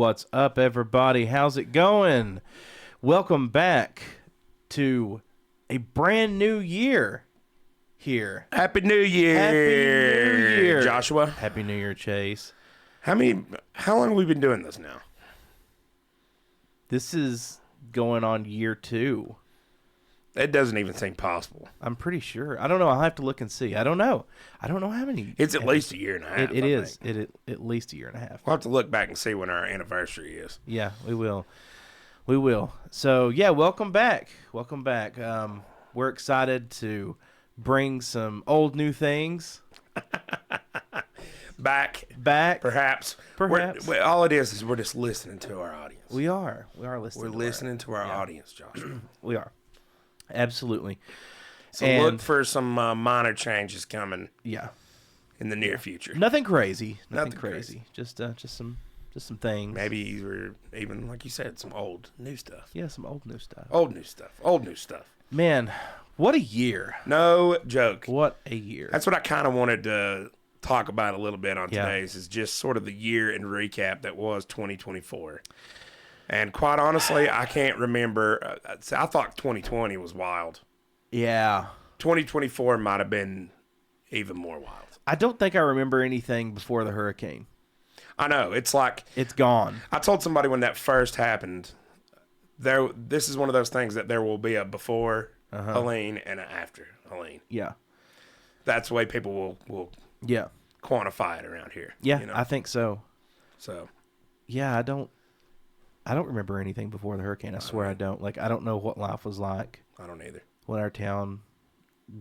What's up, everybody? How's it going? Welcome back to a brand new year here. Happy New Year. Happy New Year, Joshua. Happy New Year, Chase. How long have we been doing this now? This is going on year 2. It doesn't even seem possible. I'm pretty sure. I don't know. I'll have to look and see. I don't know how many. It's at least a year and a half. It is. At least a year and a half. We'll have to look back and see when our anniversary is. Yeah, we will. We will. So, yeah, welcome back. Welcome back. We're excited to bring some old new things. Back. Perhaps. All it is we're just listening to our audience. We are listening. We're listening to our audience, Joshua. We are. Absolutely. So look for some minor changes coming. Yeah. In the near future. Nothing crazy. Nothing crazy. Just some things. Maybe even like you said, some old new stuff. Yeah, some old new stuff. Old new stuff. Man, what a year. No joke. What a year. That's what I kind of wanted to talk about a little bit on today's is just sort of the year in recap that was 2024. And quite honestly, I can't remember. I thought 2020 was wild. Yeah. 2024 might have been even more wild. I don't think I remember anything before the hurricane. I know. It's like... It's gone. I told somebody when that first happened, this is one of those things that there will be a before Helene and an after Helene. Yeah. That's the way people will quantify it around here. Yeah, you know? I think so. So... Yeah, I don't remember anything before the hurricane. I swear I don't. Like, I don't know what life was like. I don't either. When our town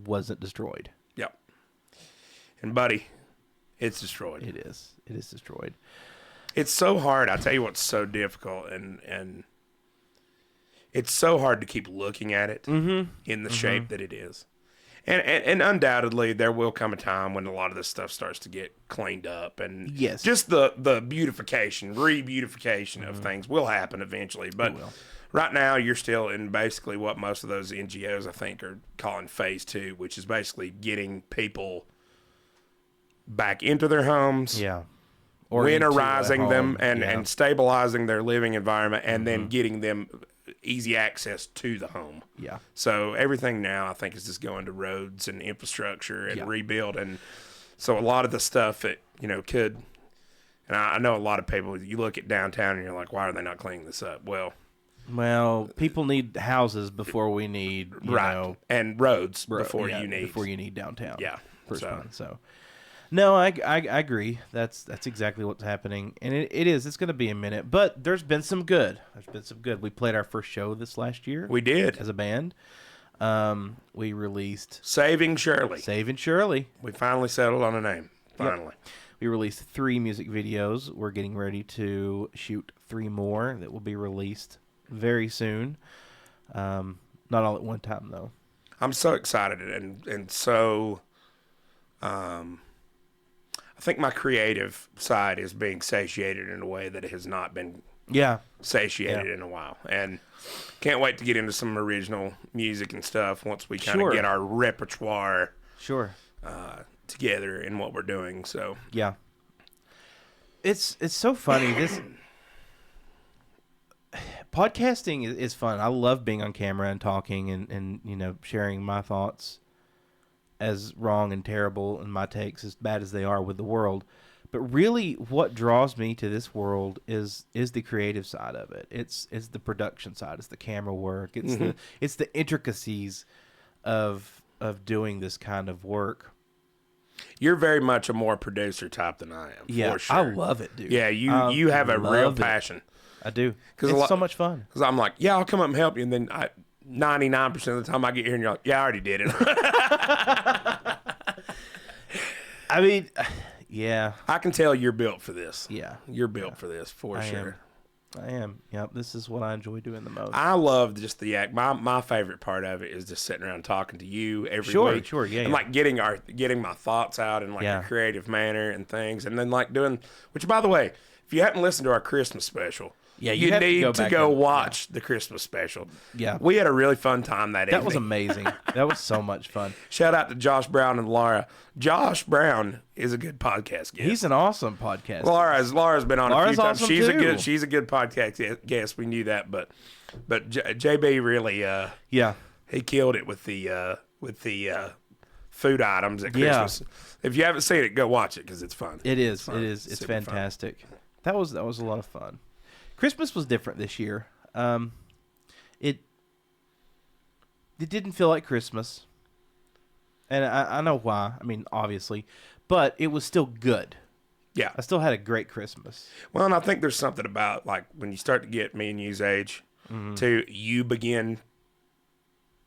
wasn't destroyed. Yep. And, buddy, it's destroyed. It is. It is destroyed. It's so hard. I tell you what's so difficult, and it's so hard to keep looking at it in the shape that it is. And undoubtedly, there will come a time when a lot of this stuff starts to get cleaned up. And just the beautification, re-beautification of things will happen eventually. But right now, you're still in basically what most of those NGOs, I think, are calling phase 2, which is basically getting people back into their homes. Yeah. Or winterizing them and stabilizing their living environment and then getting them easy access to the home. Yeah. So everything now I think is just going to roads and infrastructure and rebuild. And so a lot of the stuff that, could, and I know a lot of people, you look at downtown and you're like, why are they not cleaning this up? Well, people need houses before we need, and roads before you need downtown. Yeah. So. No, I agree. That's exactly what's happening, and it's going to be a minute. But there's been some good. We played our first show this last year. We did as a band. We released Saving Shirley. We finally settled on a name. Finally, we released 3 music videos. We're getting ready to shoot 3 more that will be released very soon. Not all at one time though. I'm so excited and so. I think my creative side is being satiated in a way that it has not been satiated in a while. And can't wait to get into some original music and stuff once we kind of get our repertoire together in what we're doing. So yeah. It's so funny. This podcasting is fun. I love being on camera and talking and sharing my thoughts, as wrong and terrible and my takes as bad as they are with the world. But really what draws me to this world is the creative side of it. It's the production side. It's the camera work. It's the intricacies of doing this kind of work. You're very much a more producer type than I am. Yeah, for sure. I love it, dude. Yeah, you have a real passion. I do. It's so much fun. Because I'm like, I'll come up and help you, and then 99% of the time I get here and you're like, I already did it. I mean, yeah. I can tell you're built for this. Yeah. You're built for this, for sure. I am. Yep. This is what I enjoy doing the most. I love just the act. My favorite part of it is just sitting around talking to you every week. Sure, yeah. And like getting my thoughts out in like a creative manner and things. And then like doing, which by the way, if you haven't listened to our Christmas special, Yeah, you have need to back go and- watch the Christmas special. Yeah. We had a really fun time that evening. That was amazing. That was so much fun. Shout out to Josh Brown and Laura. Josh Brown is a good podcast guest. He's an awesome podcast. Laura's been on Laura's a few times. awesome She's a good podcast guest. We knew that, but JB really Yeah. he killed it with the food items at Christmas. If you haven't seen it, go watch it because it's fun. It is. Fun. It is. It's super fantastic. That was a lot of fun. Christmas was different this year. It didn't feel like Christmas, and I know why. I mean, obviously, but it was still good. Yeah. I still had a great Christmas. Well, and I think there's something about like when you start to get me and you's age, to you begin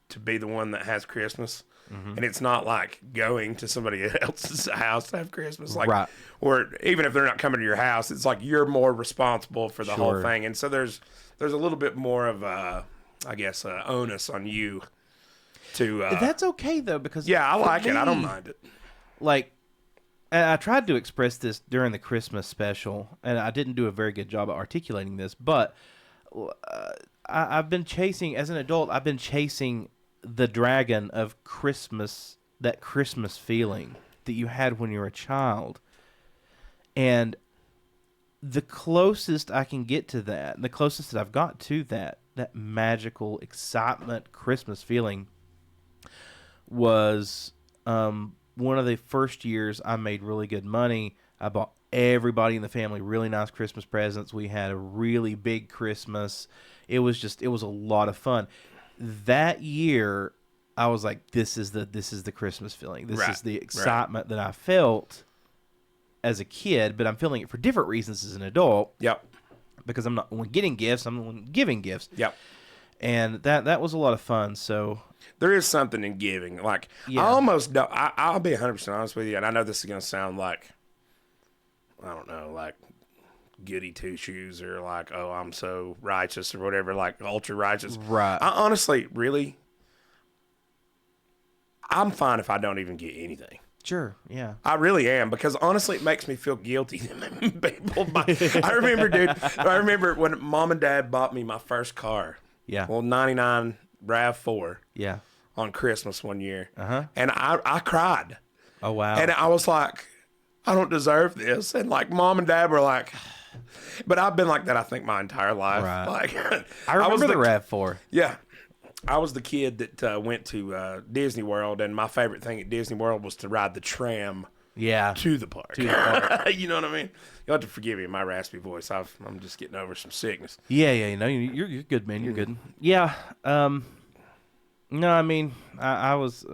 to be the one that has Christmas. And it's not like going to somebody else's house to have Christmas, like, Right. or even if they're not coming to your house, it's like you're more responsible for the whole Sure. thing. And so there's a little bit more of I guess, onus on you to. That's okay though, because Yeah, I for like it. I don't me, mind it. Like, and I tried to express this during the Christmas special, and I didn't do a very good job at articulating this, but I've been chasing, as an adult, I've been chasing the dragon of Christmas, that Christmas feeling that you had when you were a child. And the closest I can get to that, the closest that I've got to that magical excitement Christmas feeling was one of the first years I made really good money. I bought everybody in the family really nice Christmas presents. We had a really big Christmas. It was a lot of fun. That year, I was like, this is the Christmas feeling. This is the excitement that I felt as a kid, but I'm feeling it for different reasons as an adult. Yep. Because I'm not the one getting gifts, I'm the one giving gifts. Yep. And that was a lot of fun. So there is something in giving. Like, Yeah. I almost don't. I'll be 100% honest with you, and I know this is going to sound like, I don't know, like goody two shoes or like, oh, I'm so righteous or whatever, like ultra righteous. Right. I honestly, really, I'm fine if I don't even get anything. Sure, yeah. I really am, because honestly, it makes me feel guilty. People buy, I remember, dude. I remember when Mom and Dad bought me my first car. Yeah. Well, '99 RAV4 Yeah. on Christmas one year, Uh-huh. and I cried, Oh, wow. and I was like, I don't deserve this, and like Mom and Dad were like, but I've been like that, I think, my entire life. Right. Like, I remember was the RAV4. Yeah. I was the kid that went to Disney World, and my favorite thing at Disney World was to ride the tram Yeah. to the park. To the park. You know what I mean? You'll have to forgive me, my raspy voice. I'm just getting over some sickness. Yeah, you know, you're good, man. You're good. Yeah. No, I mean, I was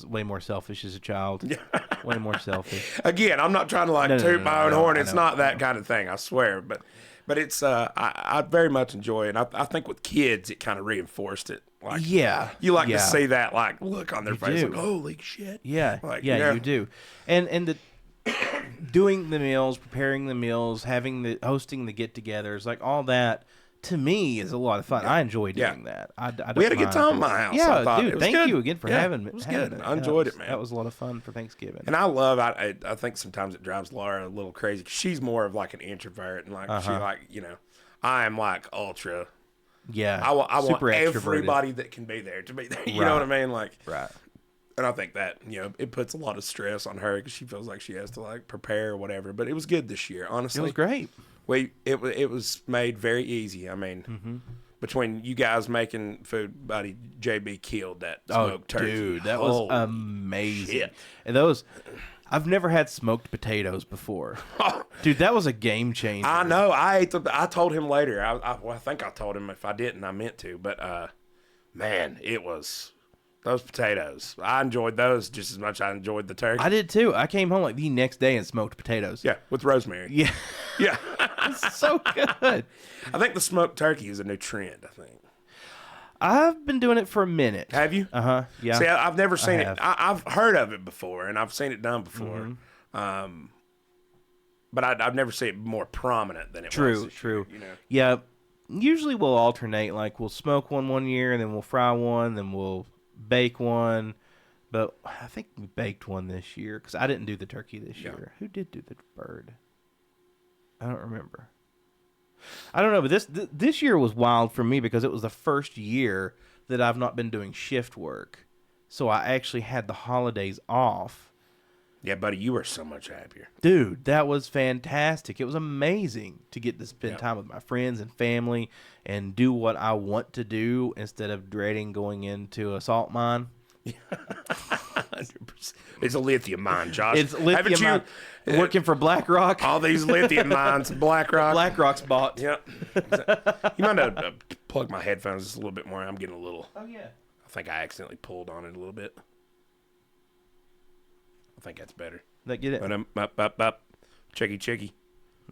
way more selfish as a child. Yeah. Way more selfish. Again, I'm not trying to like No, toot no, my own no, horn. I It's know, not I that know. kind of thing, I swear. But it's I very much enjoy it. And I think with kids, it kind of reinforced it. Like, Yeah. you like yeah. to see that like look on their face, do. like holy shit. Yeah. Like, yeah, yeah. you do. And the doing the meals, preparing the meals, hosting the get-togethers, like all that. To me, is a lot of fun. I enjoy doing that. I don't We had a good mind. time at my house. Yeah, I thought. dude. It was Thank good. you again for Yeah, having it was having good. it. I enjoyed That it, man. That was a lot of fun for Thanksgiving. And I love. I think sometimes it drives Laura a little crazy. 'Cause she's more of like an introvert, and like she like I am like ultra. Yeah, I want super extroverted. everybody that can be there to be there. You Right. know what I mean? Like, Right. and I think that it puts a lot of stress on her because she feels like she has to like prepare or whatever. But it was good this year, honestly. It was great. It was made very easy. I mean, between you guys making food, buddy, JB killed that smoked turkey. Dude, that was Holy amazing. shit. And I've never had smoked potatoes before. Dude, that was a game changer. I know. I told him later. I think I told him if I didn't, I meant to. But man, it was those potatoes. I enjoyed those just as much as I enjoyed the turkey. I did too. I came home like the next day and smoked potatoes. Yeah, with rosemary. Yeah. Yeah. It's so good. I think the smoked turkey is a new trend. I think. I've been doing it for a minute. Have you? Uh-huh. Yeah. See, I've never seen it. have. I've heard of it before, and I've seen it done before. But I've never seen it more prominent than it was. True, this true. year, you know? Yeah. Usually we'll alternate. Like we'll smoke one year, and then we'll fry one, then we'll bake one. But I think we baked one this year because I didn't do the turkey this year. Who did do the bird? I don't remember. I don't know, but this year was wild for me because it was the first year that I've not been doing shift work. So I actually had the holidays off. Yeah, buddy, you were so much happier. Dude, that was fantastic. It was amazing to get to spend time with my friends and family and do what I want to do instead of dreading going into a salt mine. 100%. It's a lithium mine, Josh. It's lithium mine. Working for BlackRock. All these lithium mines, BlackRock. BlackRock's bought. Yep. You might have plug my headphones just a little bit more. I'm getting a little. Oh, yeah. I think I accidentally pulled on it a little bit. I think that's better. They get it? Up. Checky.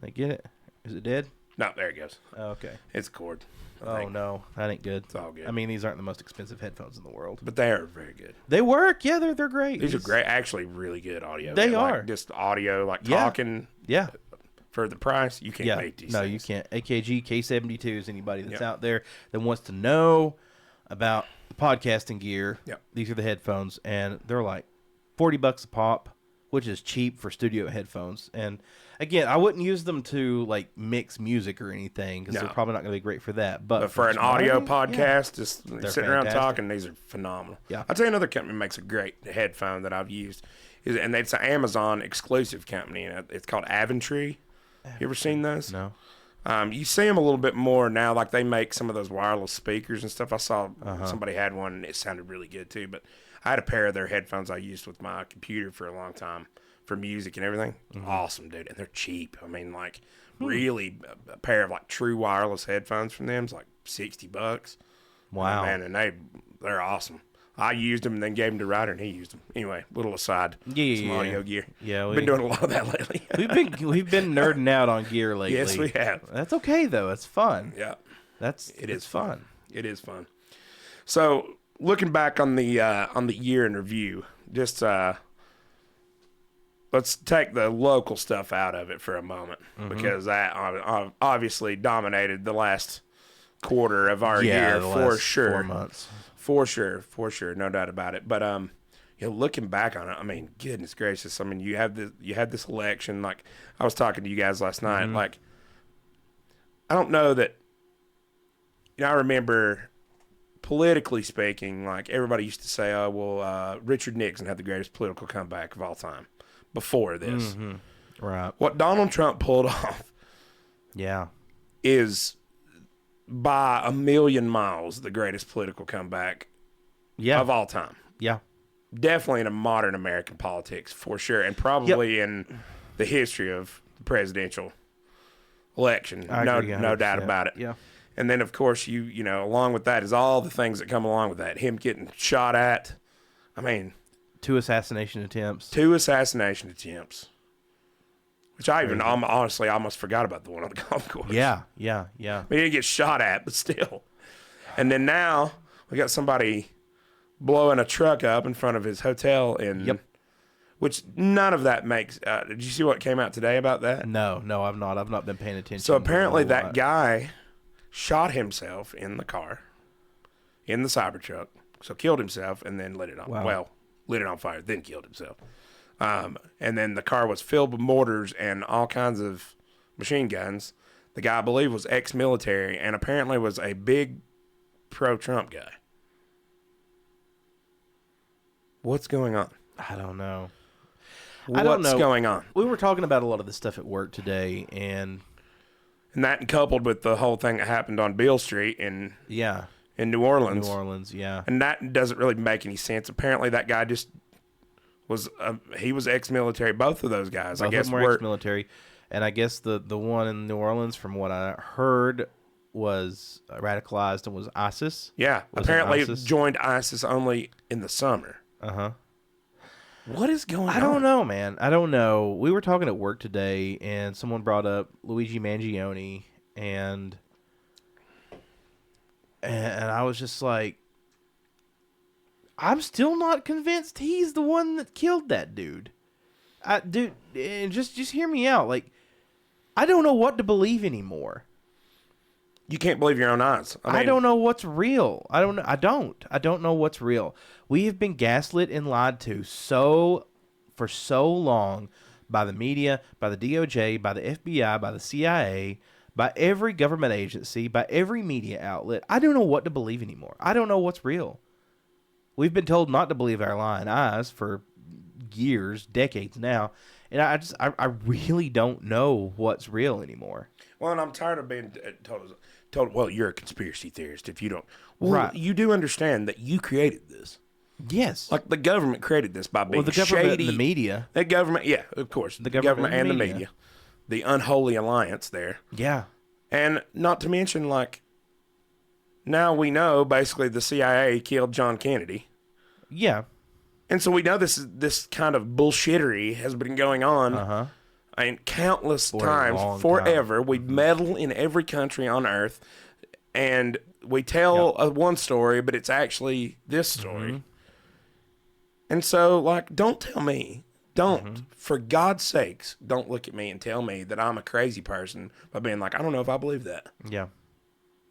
They get it? Is it dead? No, there it goes. Oh, okay. It's a cord. Oh, no. That ain't good. It's all good. I mean, these aren't the most expensive headphones in the world. But they are very good. They work. Yeah, they're great. These are great. Actually, really good audio. They like, are. Just audio, like talking. Yeah. For the price, you can't make these No, things. you can't. AKG, K72s, anybody that's out there that wants to know about podcasting gear, these are the headphones, and they're like $40 a pop, which is cheap for studio headphones. And again, I wouldn't use them to like mix music or anything because they're probably not going to be great for that. But for an audio podcast, just sitting around fantastic. talking, these are phenomenal. Yeah. I'll tell you another company makes a great headphone that I've used, and it's an Amazon exclusive company, and it's called Aventry. You ever seen those? No. You see them a little bit more now, like they make some of those wireless speakers and stuff. I saw somebody had one, and it sounded really good too. But I had a pair of their headphones I used with my computer for a long time for music and everything. Awesome, dude. And they're cheap. I mean, like, really, a pair of, like, true wireless headphones from them is like $60. Wow. Man, and they're awesome. I used them and then gave them to Ryder, and he used them. Anyway, little aside. Some audio gear. Yeah, we've been doing a lot of that lately. we've been nerding out on gear lately. Yes, we have. That's okay though. It's fun. Yeah, it is fun. It is fun. So looking back on the year in review, just let's take the local stuff out of it for a moment because that obviously dominated the last quarter of our year for sure. 4 months. For sure, no doubt about it. But looking back on it, I mean, goodness gracious, I mean, you had this election. Like I was talking to you guys last night. Like I don't know that. I remember politically speaking, like everybody used to say, "Oh, well, Richard Nixon had the greatest political comeback of all time." Before this, right? What Donald Trump pulled off, is by a million miles the greatest political comeback of all time. Yeah. Definitely in a modern American politics, for sure, and probably in the history of the presidential election. No doubt about it. Yeah. And then, of course, you know, along with that is all the things that come along with that. Him getting shot at. I mean, 2 assassination attempts. Which I even honestly almost forgot about the one on the golf course. Yeah. I mean, he didn't get shot at, but still. And then now we got somebody blowing a truck up in front of his hotel which none of that makes. Did you see what came out today about that? No, I've not. I've not been paying attention. So apparently that guy shot himself in the car, in the Cybertruck. So killed himself and then lit it on. Wow. Well, lit it on fire, then killed himself. And then the car was filled with mortars and all kinds of machine guns. The guy, I believe, was ex-military and apparently was a big pro-Trump guy. What's going on? I don't know. What's going on? We were talking about a lot of this stuff at work today, and that coupled with the whole thing that happened on Beale Street in New Orleans. And that doesn't really make any sense. Apparently, that guy just was he was ex-military. Both of those guys, both I guess, of them were ex-military. And I guess the one in New Orleans, from what I heard, was radicalized and was ISIS. Yeah, apparently joined ISIS only in the summer. What is going on? I don't know, man. I don't know. We were talking at work today, and someone brought up Luigi Mangione, and I was just like, I'm still not convinced he's the one that killed that dude. Dude, and just hear me out. Like, I don't know what to believe anymore. You can't believe your own eyes. I don't know what's real. I don't know what's real. We have been gaslit and lied to for so long by the media, by the DOJ, by the FBI, by the CIA, by every government agency, by every media outlet. I don't know what to believe anymore. I don't know what's real. We've been told not to believe our lying eyes for years, decades now, and I really don't know what's real anymore. Well, and I'm tired of being told, well, you're a conspiracy theorist if you don't. Well, Right. you do understand that you created this. Yes. Like the government created this by being the government shady. and the media. That government, yeah, of course. The government and the media. The unholy alliance there. Yeah. And not to mention, like, now we know basically the CIA killed John Kennedy. Yeah. And so we know this kind of bullshittery has been going on countless times, forever. We meddle in every country on earth, and we tell one story, but it's actually this story. And so, like, don't tell me, for God's sakes, don't look at me and tell me that I'm a crazy person by being like, I don't know if I believe that. Yeah.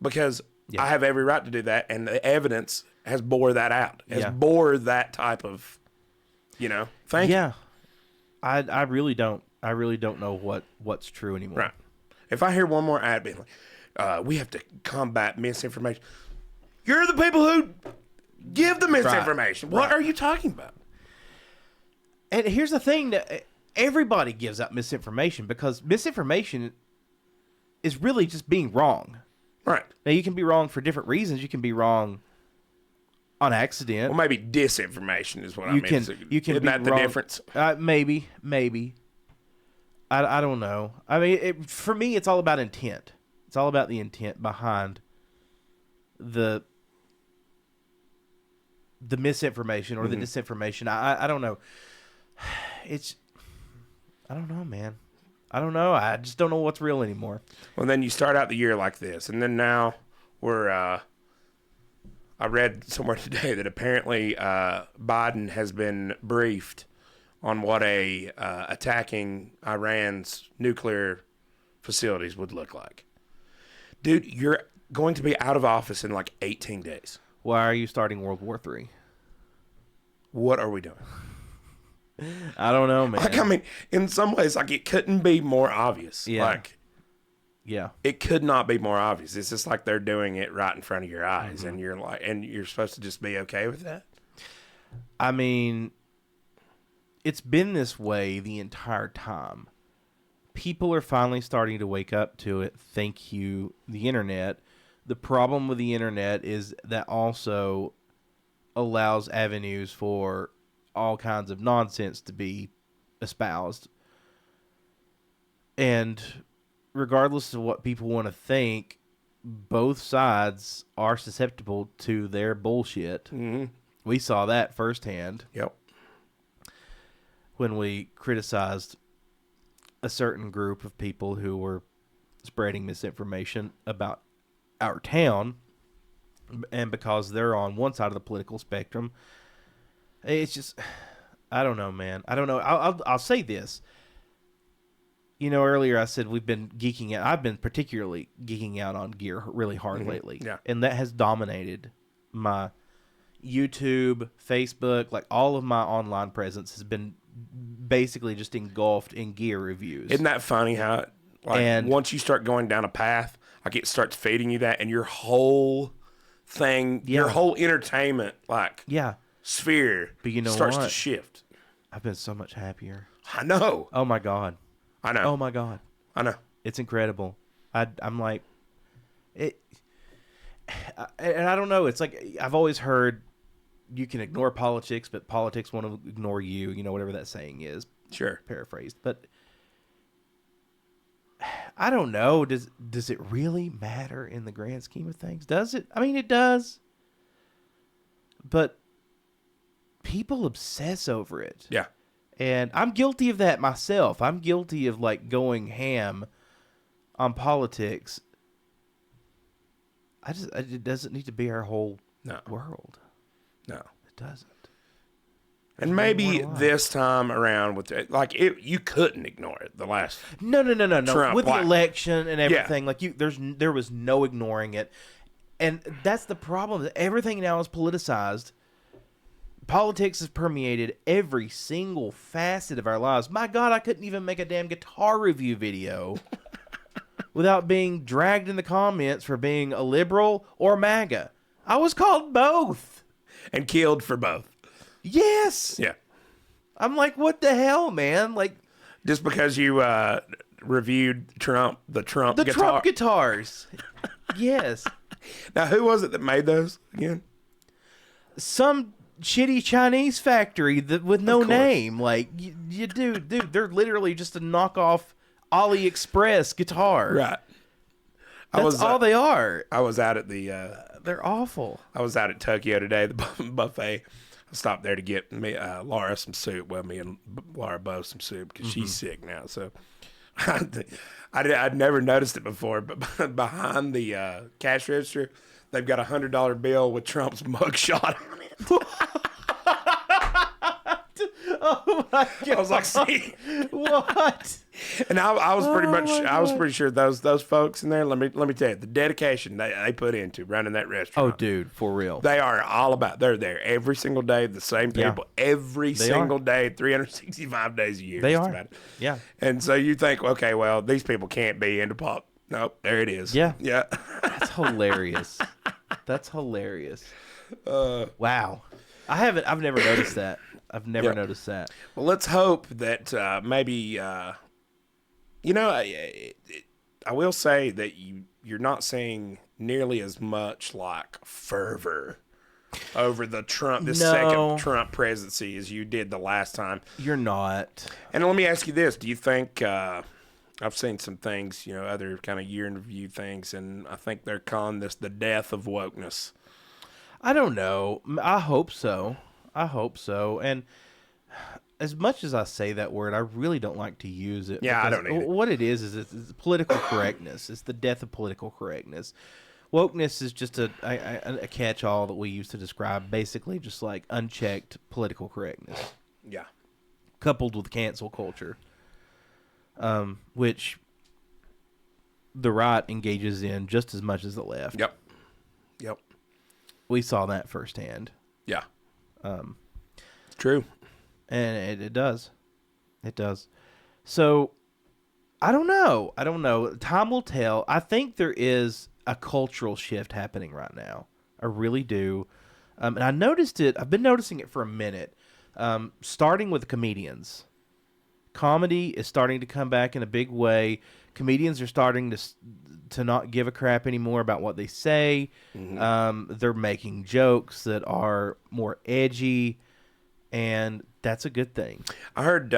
Because I have every right to do that, and the evidence has bore that out, bore that type of, thing. Yeah. I really don't know what's true anymore. Right. If I hear one more ad being like, we have to combat misinformation. You're the people who give the misinformation. What are you talking about? And here's the thing, that everybody gives out misinformation because misinformation is really just being wrong. Right. Now, you can be wrong for different reasons. You can be wrong on accident. Well, maybe disinformation is what I mean. You can Isn't that the difference? Maybe. I don't know. I mean, for me, it's all about intent. It's all about the intent behind the misinformation or the disinformation. I don't know. I don't know, man. I don't know. I just don't know what's real anymore. Well, then you start out the year like this, and then now we're. I read somewhere today that apparently Biden has been briefed on what attacking Iran's nuclear facilities would look like. Dude, you're going to be out of office in like 18 days. Why are you starting World War III? What are we doing? I don't know, man. Like, I mean, in some ways, like, it couldn't be more obvious. Yeah. Like, yeah, it could not be more obvious. It's just like they're doing it right in front of your eyes, and you're like, and you're supposed to just be okay with that. I mean, it's been this way the entire time. People are finally starting to wake up to it. Thank you, the internet. The problem with the internet is that also allows avenues for all kinds of nonsense to be espoused. And regardless of what people want to think, both sides are susceptible to their bullshit. Mm-hmm. We saw that firsthand. Yep. When we criticized a certain group of people who were spreading misinformation about our town, and because they're on one side of the political spectrum, it's just, I don't know, man. I don't know. I'll say this. Earlier I said we've been geeking out. I've been particularly geeking out on gear really hard lately. Yeah. And that has dominated my YouTube, Facebook, like all of my online presence has been basically just engulfed in gear reviews. Isn't that funny how, once you start going down a path, like it starts feeding you that, and your whole thing, your whole entertainment, sphere, but starts to shift. I've been so much happier. I know. Oh my God. I know. Oh my God. I know. It's incredible. I'm like, it, and I don't know. It's like I've always heard you can ignore politics, but politics won't ignore you. Whatever that saying is. Sure. Paraphrased, but I don't know. Does it really matter in the grand scheme of things? Does it? I mean, it does. But people obsess over it. Yeah. And I'm guilty of that myself. I'm guilty of going ham on politics. It doesn't need to be our whole world. No, it doesn't. And maybe this time around with you couldn't ignore it. The last no. Trump, with the election and everything, there was no ignoring it, and that's the problem. Everything now is politicized. Politics has permeated every single facet of our lives. My God, I couldn't even make a damn guitar review video without being dragged in the comments for being a liberal or MAGA. I was called both. And killed for both. Yes. Yeah. I'm like, what the hell, man? Like, Just because you reviewed the Trump the guitar. Trump guitars. Yes. Now, who was it that made those again? Some shitty Chinese factory with no course. name. Like, you dude, they're literally just a knockoff AliExpress guitar. Right. That's all they are. I was out at the. They're awful. I was out at Tokyo today, the buffet. I stopped there to get me Laura some soup. Well, me and Laura both some soup because she's sick now. So I'd never noticed it before, but behind the cash register, they've got $100 bill with Trump's mugshot on it. Oh my god! I was like, see, What? and I was pretty much, my I was God. pretty sure those folks in there. Let me tell you, the dedication they put into running that Oh, restaurant. dude, for real. They are all about. They're there every single day. The same Yeah. people every They single day, 365 days a year. They just are. about it. Yeah. And so you think, okay, well, these people can't be into pop. Nope, there it is. Yeah. Yeah. That's hilarious. That's hilarious. Wow. I've never noticed that. I've never Yeah. noticed that. Well, let's hope that maybe, I will say that you're not seeing nearly as much like fervor over the No. second Trump presidency as you did the last time. You're not. And let me ask you this: do you think I've seen some things, other kind of year in review things, and I think they're calling this the death of wokeness. I don't know. I hope so. And as much as I say that word, I really don't like to use it. Yeah, I because don't either. What it is it's political correctness. It's the death of political correctness. Wokeness is just a catch-all that we use to describe basically just like unchecked political correctness Yeah. coupled with cancel culture, which the right engages in just as much as the left. Yep. We saw that firsthand. Yeah. True. And it does. It does. So, I don't know. Time will tell. I think there is a cultural shift happening right now. I really do. And I noticed it. I've been noticing it for a minute. Starting with comedians. Comedy is starting to come back in a big way. Comedians are starting to not give a crap anymore about what they say. They're making jokes that are more edgy, and that's a good thing. I heard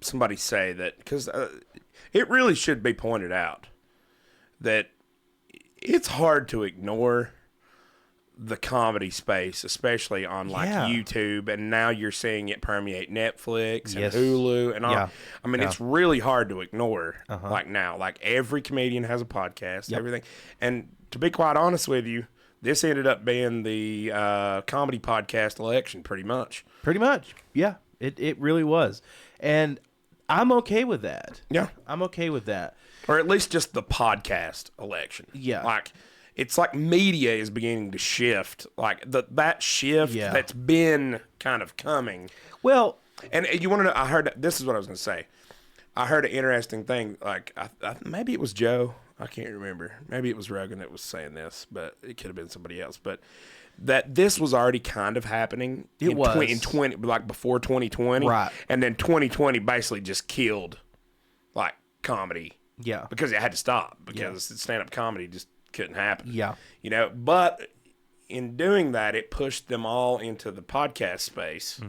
somebody say that because it really should be pointed out that it's hard to ignore the comedy space, especially on Yeah. YouTube, and now you're seeing it permeate Netflix and Yes. Hulu and all. Yeah. I mean, Yeah. it's really hard to ignore. Uh-huh. Like now, like every comedian has a podcast, Yep. everything. And to be quite honest with you, this ended up being the comedy podcast election, pretty much. Pretty much. Yeah, it really was. And I'm okay with that. Yeah, I'm okay with that. or at least just the podcast election. Yeah. Like it's like media is beginning to shift. Like that shift Yeah. that's been kind of coming. Well, And you want to know? I heard this is what I was going to say. I heard an interesting thing. Like maybe it was Joe. I can't remember. Maybe it was Rogan that was saying this, but it could have been somebody else. But that this was already kind of happening. It was. In 20, like before 2020, Right. And then 2020 basically just killed like comedy. yeah. Because it had to stop because stand-up comedy just couldn't happen. Yeah. But in doing that, it pushed them all into the podcast space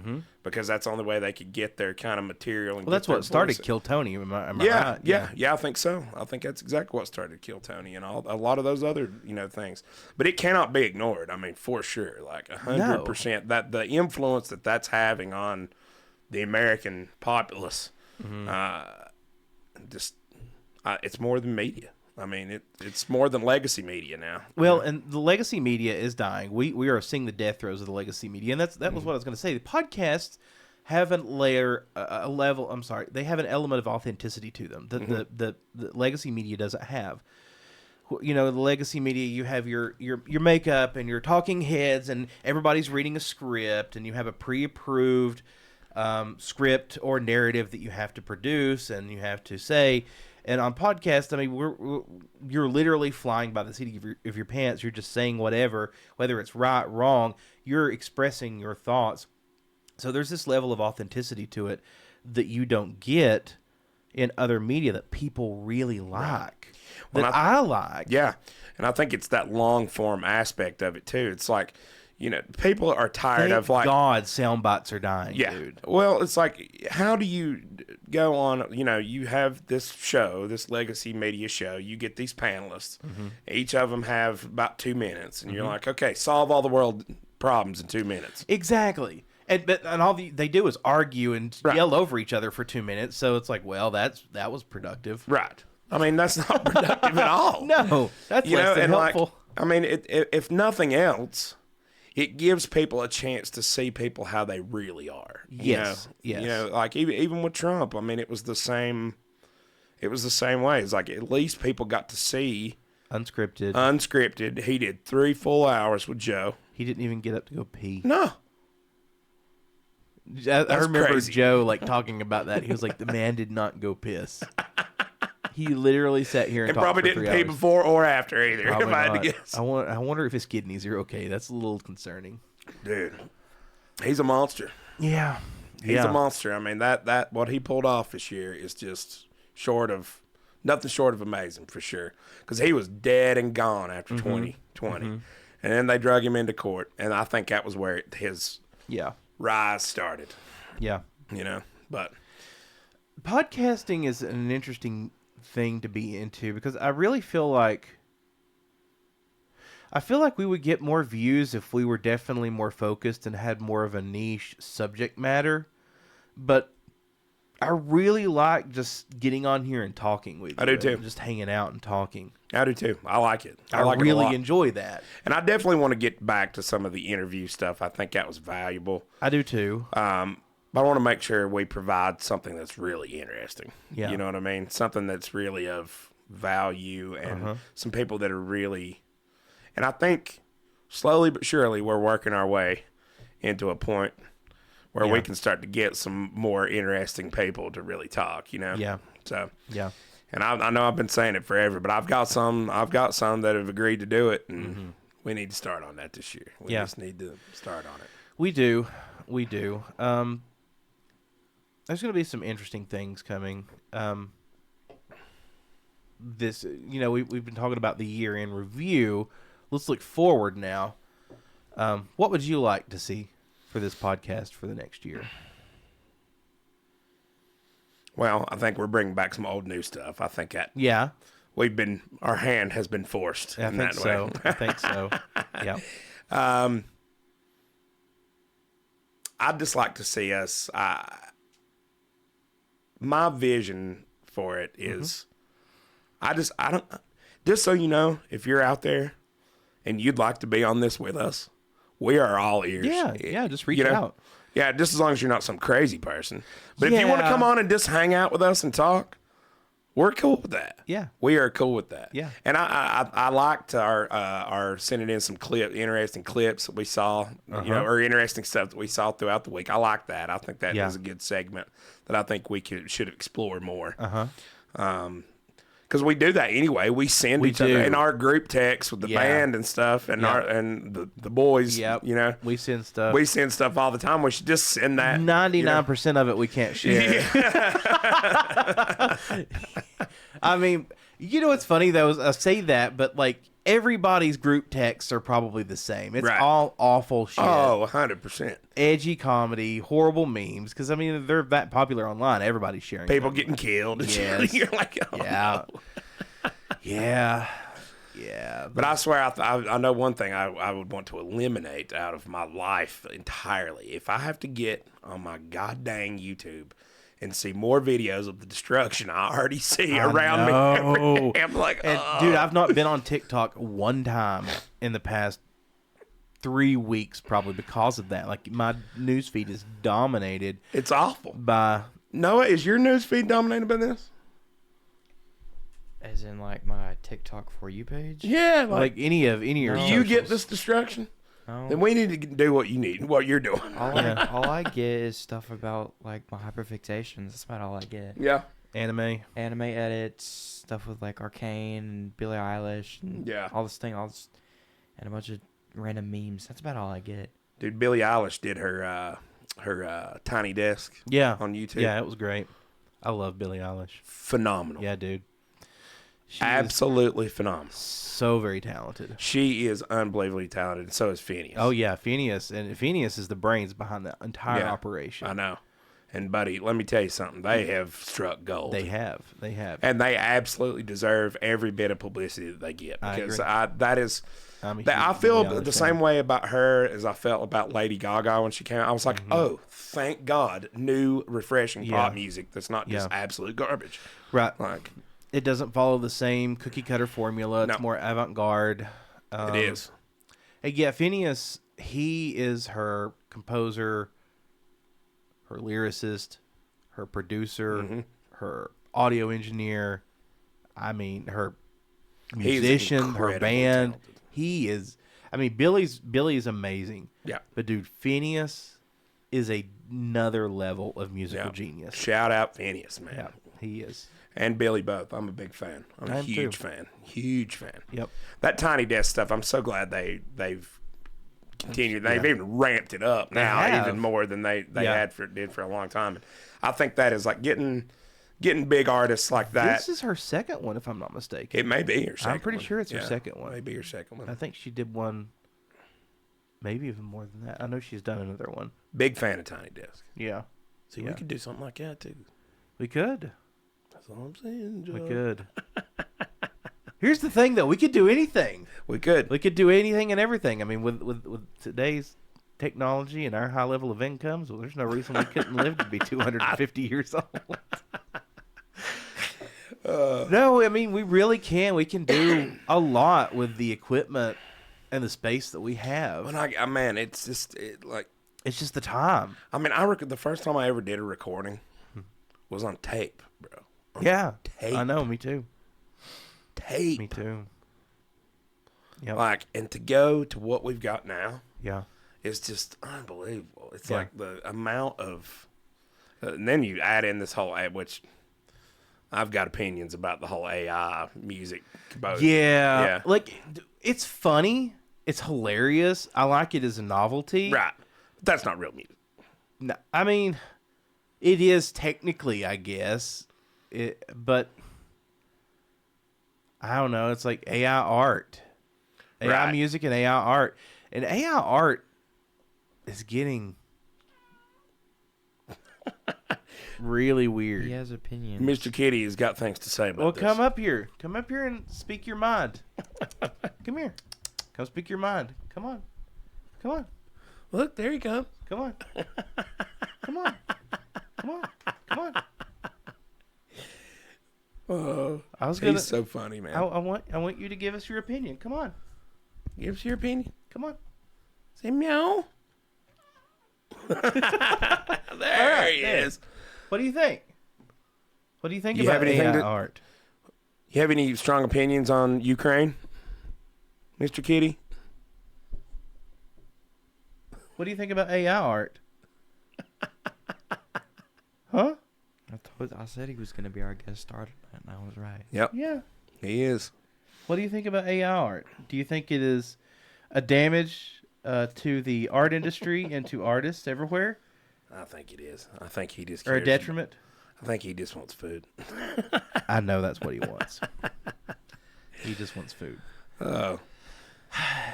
because that's the only way they could get their kind of material. And Well, that's get their what started voice. Kill Tony. Am I Yeah, right? yeah, I think so. I think that's exactly what started Kill Tony and a lot of those other things. But it cannot be ignored. I mean, for sure, like 100%. That the influence that's having on the American populace, it's more than media. I mean, it's more than legacy media now. Well, and the legacy media is dying. We are seeing the death throes of the legacy media, and that was what I was going to say. The podcasts have a level. I'm sorry, they have an element of authenticity to them that the legacy media doesn't have. The legacy media, you have your makeup and your talking heads, and everybody's reading a script, and you have a pre-approved script or narrative that you have to produce and you have to say. And on podcast, I mean, you're literally flying by the seat of your pants. You're just saying whatever, whether it's right, wrong. You're expressing your thoughts. So there's this level of authenticity to it that you don't get in other media that people really like, Well, that I like. Yeah, and I think it's that long form aspect of it too. It's like, people are tired Thank of like, God, sound bites are dying, yeah. dude. Well, it's like, how do you go on? You have this show, this legacy media show. You get these panelists. Each of them have about 2 minutes, and you're like, okay, solve all the world problems in 2 minutes. Exactly. And all they do is argue and yell over each other for 2 minutes. So it's like, well, that was productive. Right. I mean, that's not productive at all. No, that's less than helpful. I mean, if nothing else, it gives people a chance to see people how they really are. Yes. Like even with Trump, I mean, it was the same. It was the same way. It's like at least people got to see unscripted. He did 3 full hours with Joe. He didn't even get up to go pee. No. I remember crazy. Joe talking about that. He was like, the man did not go piss. He literally sat here and talked probably for didn't 3 pee hours. before or after either. Probably If I had not. to guess. I wonder if his kidneys are okay. That's a little concerning. Dude, he's a monster. Yeah. He's a monster. I mean, that what he pulled off this year is just nothing short of amazing for sure. Because he was dead and gone after 2020. And then they drug him into court. And I think that was where his rise started. Yeah. But podcasting is an interesting thing to be into because I really feel like we would get more views if we were definitely more focused and had more of a niche subject matter. But I really like just getting on here and talking with you. I do too. Just hanging out and talking. I do too. I like it. I like it a really lot. enjoy that. And I definitely want to get back to some of the interview stuff. I think that was valuable. I do too. But I want to make sure we provide something that's really interesting. Yeah. You know what I mean? Something that's really of value and some people that are really... And I think slowly but surely we're working our way into a point where we can start to get some more interesting people to really talk, Yeah. So... Yeah. And I know I've been saying it forever, but I've got some that have agreed to do it, and we need to start on that this year. We just need to start on it. We do. There's going to be some interesting things coming. We've been talking about the year in review. Let's look forward now. What would you like to see for this podcast for the next year? Well, I think we're bringing back some old new stuff. I think that our hand has been forced. I think so. I think so. Yeah. I'd just like to see us. My vision for it is, just so you know, if you're out there and you'd like to be on this with us, we are all ears. Yeah. Just reach out. Yeah, just as long as you're not some crazy person. But if you want to come on and just hang out with us and talk, we're cool with that. Yeah. We are cool with that. Yeah. And I liked our sending in some interesting clips that we saw, or interesting stuff that we saw throughout the week. I like that. I think that is a good segment that I think we should explore more. Because we do that anyway. We send each other in our group text with the band and stuff, and the boys. Yep. We send stuff. We send stuff all the time. We should just send that. 99% of it we can't share. I mean, what's funny though is I say that, but everybody's group texts are probably the same. It's all awful shit. Oh, 100%. Edgy comedy, horrible memes. Because, I mean, they're that popular online. Everybody's sharing people them. getting killed. Yes. You're like, oh, yeah. no. Yeah. But I swear, I know one thing I would want to eliminate out of my life entirely. If I have to get on my goddamn YouTube and see more videos of the destruction I already see around me every day. I'm like, dude, I've not been on TikTok one time in the past 3 weeks, probably because of that. My news feed is dominated. It's awful. By Noah, is your news feed dominated by this? As in, my TikTok For You page? Yeah, any of your. Do you get this destruction? No. Then we need to do what you're doing. All I get is stuff about my hyperfixations. That's about all I get. Yeah. Anime. anime edits, stuff with like Arcane and Billie Eilish and Yeah. all this thing, and a bunch of random memes. That's about all I get. Dude, Billie Eilish did her Tiny Desk Yeah. on YouTube. Yeah, it was great. I love Billie Eilish. Phenomenal. Yeah, dude. She Absolutely phenomenal. is so very talented. She is unbelievably talented, and so is Phineas. Oh yeah, Phineas, and Phineas is the brains behind the entire Yeah, operation. I know. And buddy, let me tell you something. They have struck gold. They have. And they absolutely deserve every bit of publicity that they get, because I feel the same way about her as I felt about Lady Gaga when she came out. I was like, oh, thank God, new, refreshing pop music that's not just absolute garbage. Right. Like, it doesn't follow the same cookie cutter formula. It's No. more avant garde. it is. Yeah, Phineas, he is her composer, her lyricist, her producer, her audio engineer. I mean, her musician, her band. Talented. He is. I mean, Billy is amazing. Yeah. But dude, Phineas is another level of musical Yeah. genius. Shout out Phineas, man. Yeah, he is. And Billy both. I'm a big fan. I'm I a am huge too. fan. Huge fan. Yep. That Tiny Desk stuff, I'm so glad they've continued. They've even ramped it up now, have. even more than they Yeah. did for a long time. And I think that is like getting big artists like that. This is her second one, if I'm not mistaken. It may be her second. I'm pretty one. sure it's her Yeah, second one. Maybe her second one. I think she did one, maybe even more than that. I know she's done another one. Big fan of Tiny Desk. Yeah. See, Yeah. we could do something like that too. We could. That's all I'm saying, Joe. We could. Here's the thing, though. We could do anything. We could. We could do anything and everything. I mean, with today's technology and our high level of incomes, well, there's no reason we couldn't live to be 250 years old. No, I mean, we really can. We can do a lot with the equipment and the space that we have. When man, it's just like, It's just the time. I mean, I reckon the first time I ever did a recording was on tape, bro. Yeah. tape. I know. Me too. Tape. Me too. Yep. Like, and to go to what we've got now Yeah. is just unbelievable. It's Yeah. like the amount of, and then you add in this whole, which I've got opinions about the whole AI music. Both. Yeah. Yeah. Like, it's funny. It's hilarious. I like it as a novelty. Right. That's not real music. No, I mean, it is technically, I guess, but I don't know. It's like AI art, AI Right. music, and AI art, and AI art is getting really weird. He has opinions. Mr. Kitty has got things to say about Well, this. come up here and speak your mind. Come here, come speak your mind. Come on, come on, Look, there you go. come on, come on, come on, come on. Oh, I was gonna. he's so funny, man. I want you to give us your opinion. Come on. Give us your opinion. Come on. Say meow. There he there. is. What do you think? What do you think You about have anything AI to- art? You have any strong opinions on Ukraine, Mr. Kitty? What do you think about AI art? Huh? I said he was going to be our guest star tonight, and I was right. Yep, Yeah. he is. What do you think about AI art? Do you think it is a damage to the art industry and to artists everywhere, I think it is. I think he just or a cares. detriment? I think he just wants food. I know that's what he wants. He just wants food. Oh,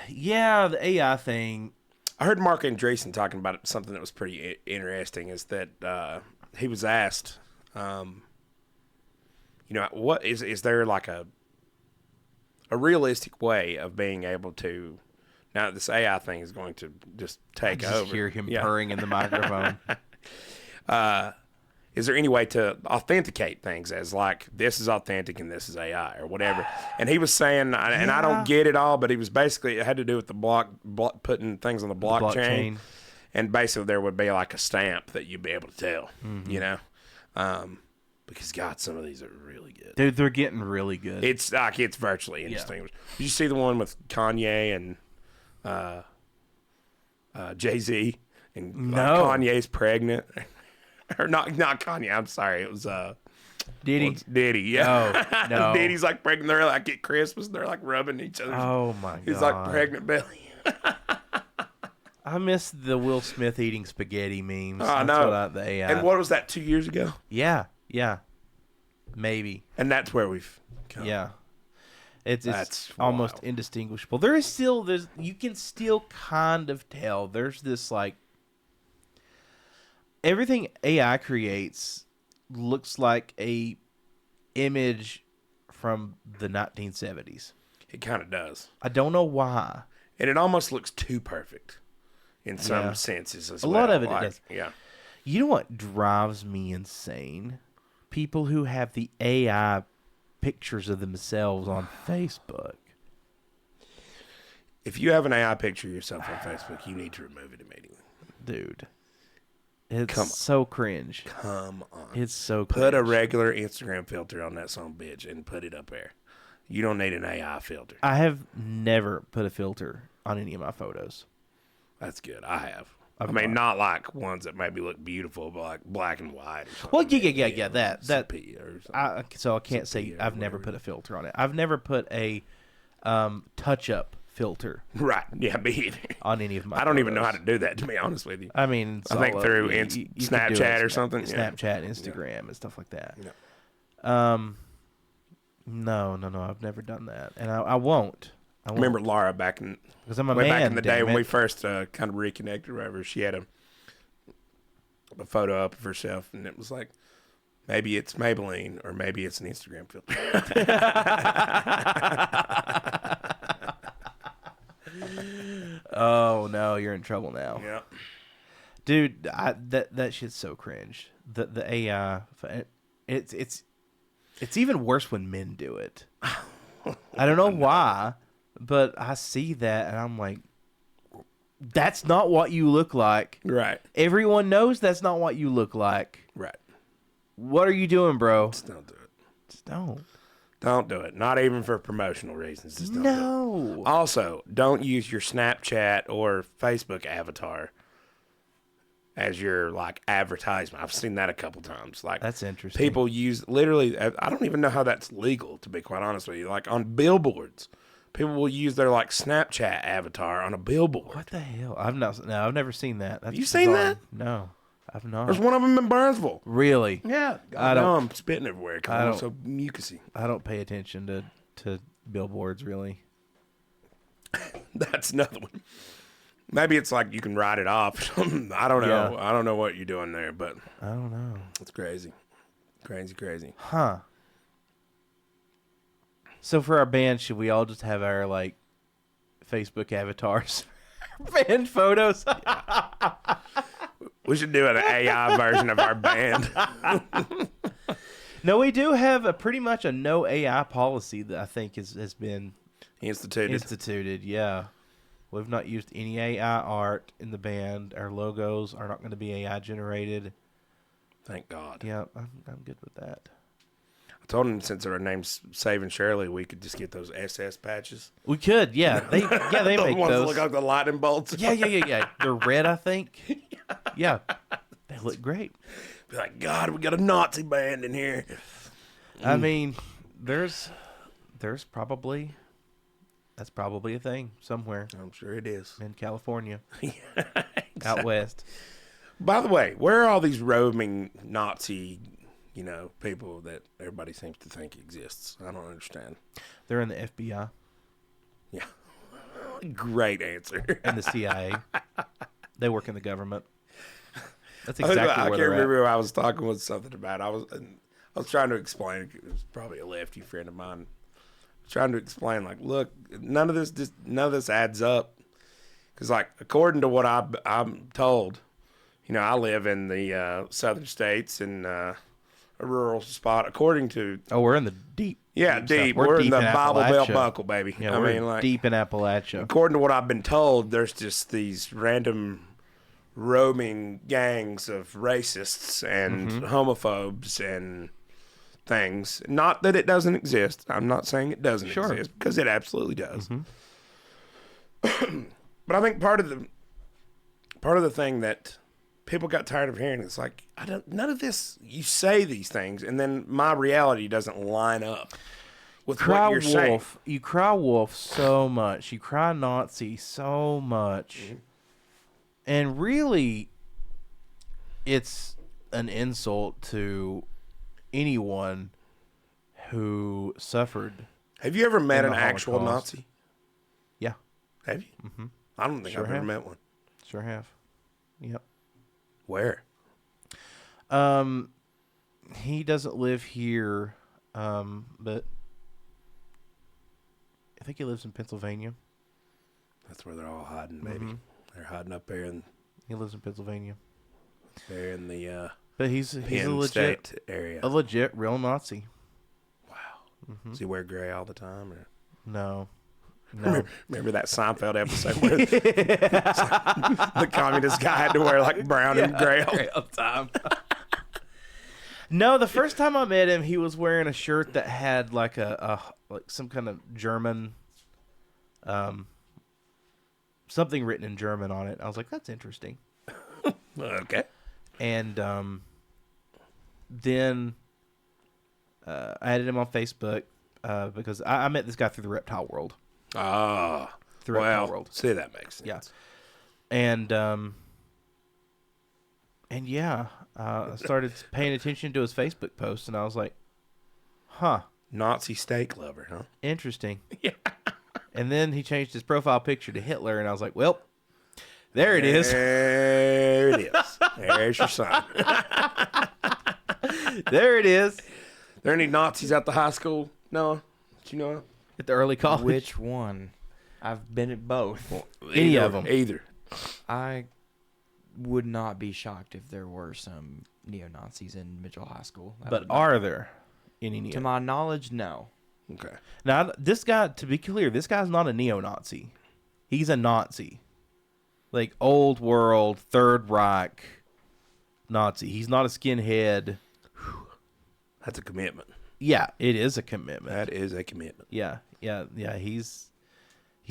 Yeah, the AI thing. I heard Mark Andreessen talking about something that was pretty interesting. Is that he was asked, what is there like a realistic way of being able to, now that this AI thing is going to just take Just over? hear him Yeah. purring in the microphone. Is there any way to authenticate things as like this is authentic and this is AI or whatever? And he was saying, and I don't get it all, but he was basically, it had to do with the block putting things on the blockchain. And basically there would be like a stamp that you'd be able to tell, because God, some of these are really good. Dude, they're getting really good. It's like, it's virtually indistinguishable. Did you see the one with Kanye and Jay-Z? And No. Kanye's pregnant. Or not Kanye, I'm sorry. It was Diddy? Diddy, yeah. Oh, no. Diddy's like pregnant. They're like at Christmas. They're like rubbing each other's. Oh, my God. He's like pregnant belly. I miss the Will Smith eating spaghetti memes. I That's know. what the AI. And what was that, 2 years ago? Yeah. Maybe. And that's where we've come. Yeah. It's That's almost wild. indistinguishable. You can still kind of tell. There's this like everything AI creates looks like a image from the 1970s. It kind of does. I don't know why. And it almost looks too perfect in some Yeah. senses as A well. lot of it like, does. Yeah. You know what drives me insane? People who have the AI pictures of themselves on Facebook. If you have an AI picture of yourself on Facebook, you need to remove it immediately. Dude. It's Come on. so cringe. Come on. It's so Put a cringe. regular Instagram filter on that son of a bitch and put it up there. You don't need an AI filter. I have never put a filter on any of my photos. That's good. I have. I've I mean, not. not like ones that maybe look beautiful, but like black and white. Or something. Well, yeah, that sepia or something. so I can't say Sepia or I've never whatever. put a filter on it. I've never put a touch-up filter Right. Yeah, me either. on any of my I don't even know how photos. to do that, to be honest with you. I mean, it's I think all through up- Inst- you can do Snapchat it, or something, yeah. Snapchat, Instagram, and stuff like that. Yeah. No, I've never done that, and I won't. I won't. Remember Laura back in because I'm a way man. back in the day damn when we it. first kind of reconnected or whatever, she had a photo up of herself, and it was like, maybe it's Maybelline or maybe it's an Instagram filter. Oh no, you're in trouble now. Yeah. Dude, that shit's so cringe. The AI, it's even worse when men do it. I don't know why, but I see that and I'm like, that's not what you look like. Right. Everyone knows that's not what you look like. Right. What are you doing, bro? Just don't do it. Just don't. Don't do it. Not even for promotional reasons. Just don't do it. No. Also, don't use your Snapchat or Facebook avatar as your like advertisement. I've seen that a couple times. Like That's interesting. people use literally. I don't even know how that's legal, to be quite honest with you. Like on billboards, people will use their like Snapchat avatar on a billboard. What the hell? I've never seen that. That's You seen bizarre. that? No, I've not. There's one of them in Burnsville. Really? Yeah, I I don't- know I'm spitting everywhere I because I'm don't- so mucusy. I don't pay attention to billboards really. That's another one. Maybe it's like you can write it off. I don't know. Yeah. I don't know what you're doing there, but I don't know. it's crazy. Crazy. Huh. So for our band, should we all just have our like Facebook avatars, band photos? We should do an AI version of our band. No, we do have a pretty much a no AI policy that I think has been instituted. Yeah, we've not used any AI art in the band. Our logos are not going to be AI generated. Thank God. Yeah, I'm good with that. I told him since our name's Saving Shirley, we could just get those SS patches. We could, yeah. They The make ones that those. look like the lightning bolts. Yeah. They're red, I think. Yeah, they look great. Be like, God, we got a Nazi band in here. I mean, there's probably that's probably a thing somewhere I'm sure it is. in California, out west. By the way, where are all these roaming Nazi, people that everybody seems to think exists? I don't understand. They're in the FBI Yeah. Great answer. and the CIA. They work in the government. That's I exactly can't where they're remember who I was talking with something about. I was trying to explain. It was probably a lefty friend of mine. Trying to explain, like, look, none of this adds up. Because, like, according to what I'm told, I live in the southern states in a rural spot. According to at. Oh, we're in the deep. deep. stuff. We're in the Bible Belt Appalachia. buckle, baby. Yeah, I we're mean, like, deep in Appalachia. according to what I've been told, there's just these random roaming gangs of racists and homophobes and things. Not that it doesn't exist. I'm not saying it doesn't Sure. exist, because it absolutely does. But I think part of the thing that people got tired of hearing it. It's like, none of this, you say these things, and then my reality doesn't line up with what you're saying. You cry wolf so much. You cry Nazi so much. Mm-hmm. And really, it's an insult to anyone who suffered. Have you ever met in an the actual Holocaust. Nazi? Yeah, Have you? Mm-hmm. I don't think Sure I've ever have. met one. sure have. Yep. Where? He doesn't live here, but I think he lives in Pennsylvania. That's where they're all hiding, baby. Mhm. They're hiding up there in He lives in Pennsylvania. the But he's a Penn legit State area. real Nazi. Wow. Mm-hmm. Does he wear gray all the time? Or? No. No. Remember that Seinfeld episode where the communist guy had to wear like brown and gray all the time? No, the first time I met him, he was wearing a shirt that had like like some kind of German, something written in German on it. I was like, that's interesting. Okay. And then I added him on Facebook because I met this guy through the reptile world. Ah. Through reptile Well, world. see, that makes sense. Yeah. And yeah, I started paying attention to his Facebook posts, and I was like, huh, Nazi steak lover, huh? interesting. Yeah. And then he changed his profile picture to Hitler, and I was like, well, there it is. There it is. There's your son. There it is. There any Nazis at the high school? No. Do you know? At the early college. Which one? I've been at both. Any of them. Either. I would not be shocked if there were some neo-Nazis in Mitchell High School. That But would not- are there any to neo? my knowledge, no. Okay. Now, this guy, to be clear, this guy's not a neo-Nazi. He's a Nazi. Like, old world, Third Reich Nazi. He's not a skinhead. That's a commitment. Yeah, it is a commitment. That is a commitment. Yeah. He's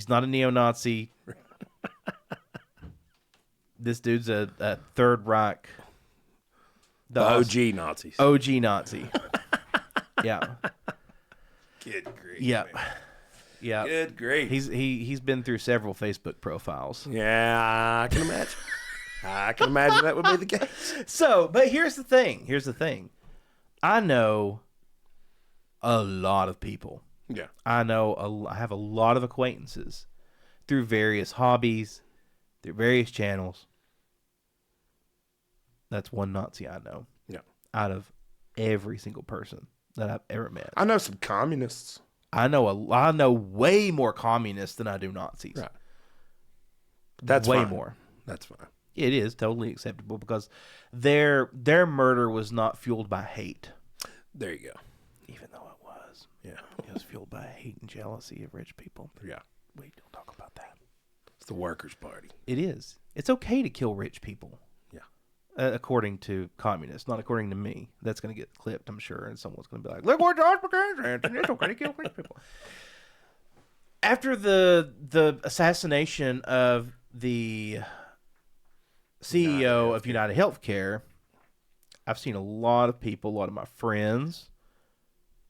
not a neo-Nazi. This dude's a Third Reich. The OG Nazis. OG Nazi. Yeah. Good grief. Yeah. man. Yeah. Good grief. He's been through several Facebook profiles. Yeah, I can imagine. I can imagine that would be the case. So, but here's the thing. I know a lot of people. Yeah. I have a lot of acquaintances through various hobbies, through various channels. That's one Nazi I know. Yeah. Out of every single person that I've ever met. I know some communists. I know way more communists than I do Nazis. Right. That's way fine. more. That's fine. It is totally acceptable because their murder was not fueled by hate. There you go. Even though it was. Yeah. It was fueled by hate and jealousy of rich people. Yeah. We don't talk about that. It's the workers' party. It is. It's okay to kill rich people. Yeah. According to communists, not according to me. That's going to get clipped, I'm sure, and someone's going to be like, look what George McCain said. It's okay to kill rich people. After the assassination of the CEO of United Healthcare, I've seen a lot of people, a lot of my friends,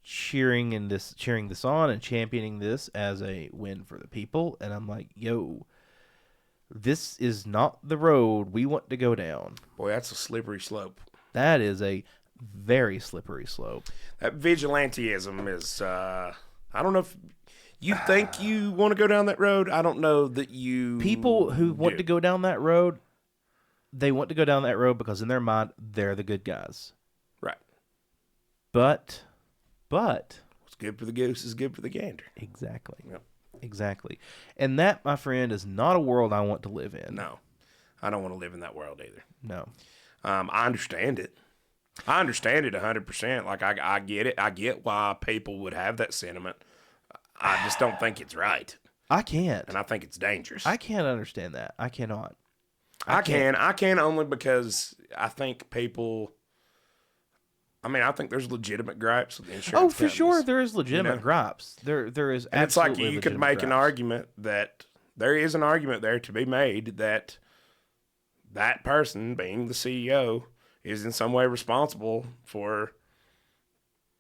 cheering this on and championing this as a win for the people, and I'm like, yo, this is not the road we want to go down. Boy, that's a slippery slope. That is a very slippery slope. That vigilantism is, I don't know if you think you want to go down that road. I don't know that you... People who want do. to go down that road, they want to go down that road because in their mind, they're the good guys. Right. But... What's good for the goose is good for the gander. Exactly. Yep. Exactly. And that, my friend, is not a world I want to live in. No. I don't want to live in that world either. No. I understand it. I understand it 100%. Like, I get it. I get why people would have that sentiment. I just don't think it's right. I can't. And I think it's dangerous. I can't understand that. I cannot. I can only because I think people... I mean, I think there's legitimate gripes with insurance Oh, for companies. sure, there is legitimate know? gripes. There is And it's like absolutely you could legitimate make an gripes. argument that there is an argument there to be made that that person, being the CEO, is in some way responsible for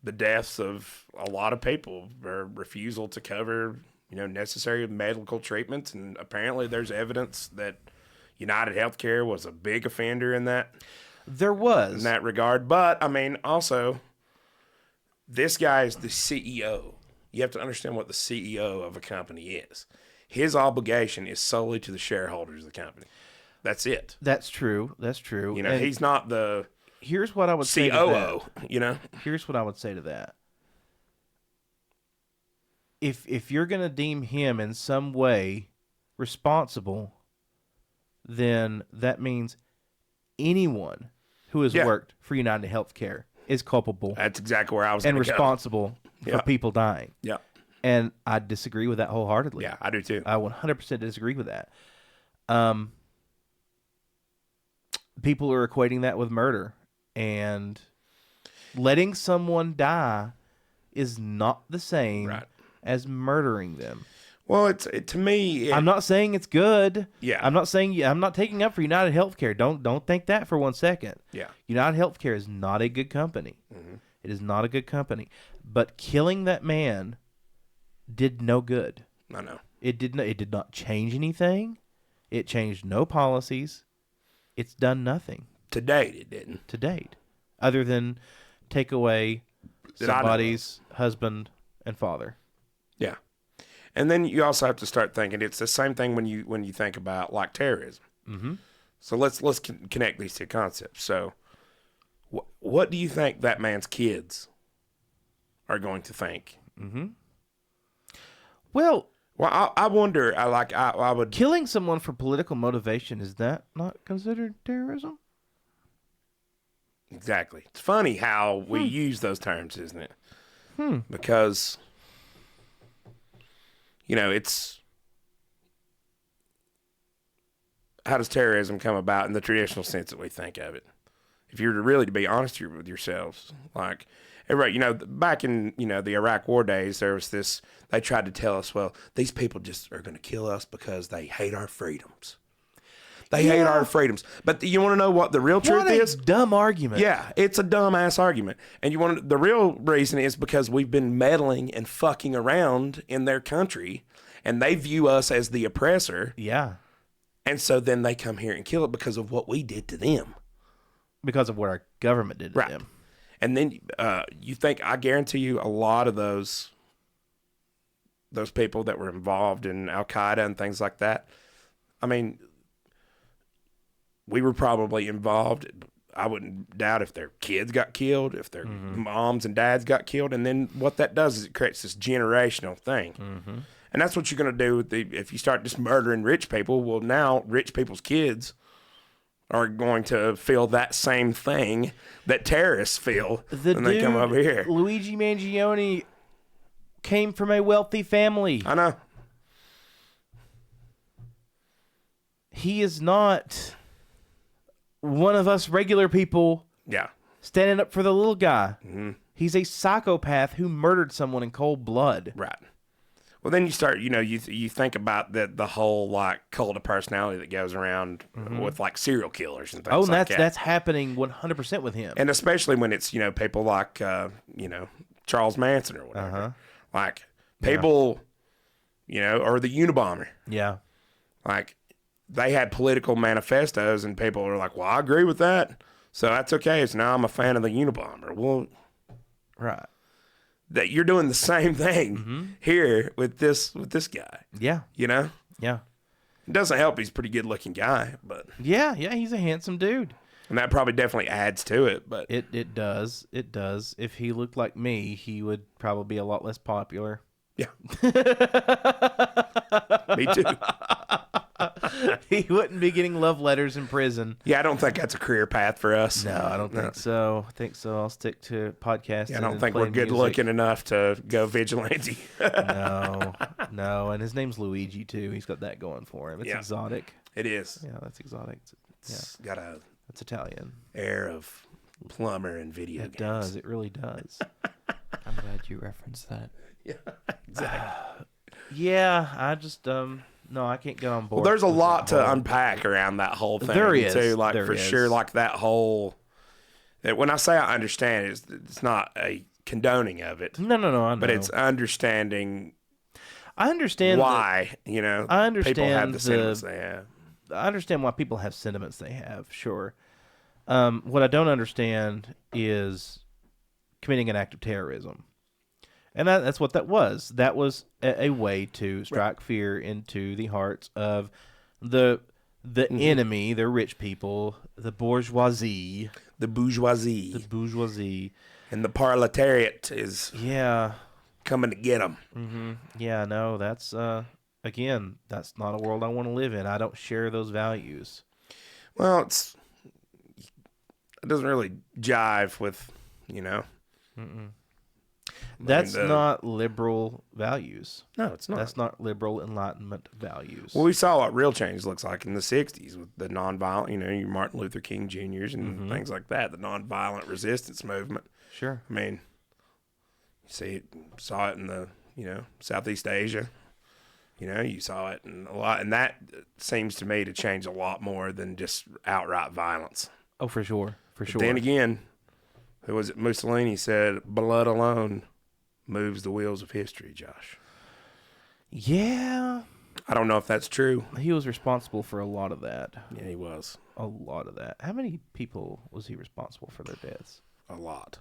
the deaths of a lot of people, or refusal to cover, necessary medical treatments. And apparently there's evidence that United Healthcare was a big offender in that regard. But I mean, also, this guy is the CEO. You have to understand what the CEO of a company is. His obligation is solely to the shareholders of the company. That's it. That's true. And He's not the here's what I would say to COO, that. Here's what I would say to that. If you're going to deem him in some way responsible, then that means anyone who has worked for United Healthcare is culpable. That's exactly where I was and gonna responsible for people dying. Yeah. And I disagree with that wholeheartedly. Yeah, I do too. I 100% disagree with that. People are equating that with murder, and letting someone die is not the same as murdering them. Well, to me. I'm not saying it's good. Yeah. I'm not taking up for United Healthcare. Don't think that for 1 second. Yeah. United Healthcare is not a good company. Mm-hmm. It is not a good company. But killing that man did no good. I know. It did not change anything. It changed no policies. It's done nothing. To date, it didn't. To date. Other than take away somebody's husband and father. Yeah. And then you also have to start thinking it's the same thing when you think about like terrorism. Mm-hmm. So let's connect these two concepts. So what do you think that man's kids are going to think? Mm-hmm. Well, I wonder. I would killing someone for political motivation, is that not considered terrorism? Exactly. It's funny how we use those terms, isn't it? Because it's how does terrorism come about in the traditional sense that we think of it? If you were to be honest with yourselves, like everybody, back in the Iraq War days, there was this. They tried to tell us, well, these people just are going to kill us because they hate our freedoms. They hate our freedoms. But you want to know what the real truth is? Dumb argument. Yeah, it's a dumbass argument. And the real reason is because we've been meddling and fucking around in their country, and they view us as the oppressor. Yeah. And so then they come here and kill it because of what we did to them. Because of what our government did to them. And then I guarantee you a lot of those people that were involved in Al-Qaeda and things like that, I mean, we were probably involved. I wouldn't doubt if their kids got killed, if their moms and dads got killed. And then what that does is it creates this generational thing. Mm-hmm. And that's what you're going to do if you start just murdering rich people. Well, now rich people's kids are going to feel that same thing that terrorists feel when they come over here. Luigi Mangione came from a wealthy family. I know. He is not one of us regular people. Yeah. Standing up for the little guy. Mm-hmm. He's a psychopath who murdered someone in cold blood. Right. Well, then you start, you think about the whole like cult of personality that goes around with like serial killers and things like that. Oh, that's happening 100% with him. And especially when it's, people like, Charles Manson or whatever. Uh-huh. Like people, or the Unabomber. Yeah. Like they had political manifestos and people were like, well, I agree with that. So that's okay. So now I'm a fan of the Unabomber. Well, right. That you're doing the same thing here with this guy. Yeah. Yeah. It doesn't help he's a pretty good looking guy, but yeah, he's a handsome dude. And that probably definitely adds to it, but it does. If he looked like me, he would probably be a lot less popular. Yeah. Me too. He wouldn't be getting love letters in prison. Yeah, I don't think that's a career path for us. No, I don't think so. I'll stick to podcasting. Yeah, I don't think we're good looking enough to go vigilante. No, and his name's Luigi too. He's got that going for him. It's exotic. It is. Yeah, that's exotic. It's got a It's Italian. Air of plumber and video games. It does. It really does. I'm glad you referenced that. Yeah, exactly. Yeah, I just No, I can't get on board. Well, there's a with lot that to whole- unpack around that whole thing. There is. Too. Like, There for is. sure, like that whole... That when I say I understand, it's not a condoning of it. No, I know. But it's understanding I understand why, I understand people have the sentiments they have. I understand why people have sentiments they have. Sure. What I don't understand is committing an act of terrorism, and that's what that was. That was a way to strike fear into the hearts of the enemy, the rich people, the bourgeoisie, The bourgeoisie. And the proletariat is coming to get them. Mm-hmm. Yeah, no, that's again, that's not a world I want to live in. I don't share those values. Well, it doesn't really jive with, That's not liberal values. No, it's not. That's not liberal Enlightenment values. Well, we saw what real change looks like in the 60s with the nonviolent, your Martin Luther King Jr.'s and things like that, the nonviolent resistance movement. Sure. I mean, saw it in the, Southeast Asia. You saw it in a lot, and that seems to me to change a lot more than just outright violence. Oh, for sure. But then again, who was it? Mussolini said, blood alone moves the wheels of history, Josh. Yeah. I don't know if that's true. He was responsible for a lot of that. Yeah, he was. A lot of that. How many people was he responsible for their deaths? A lot.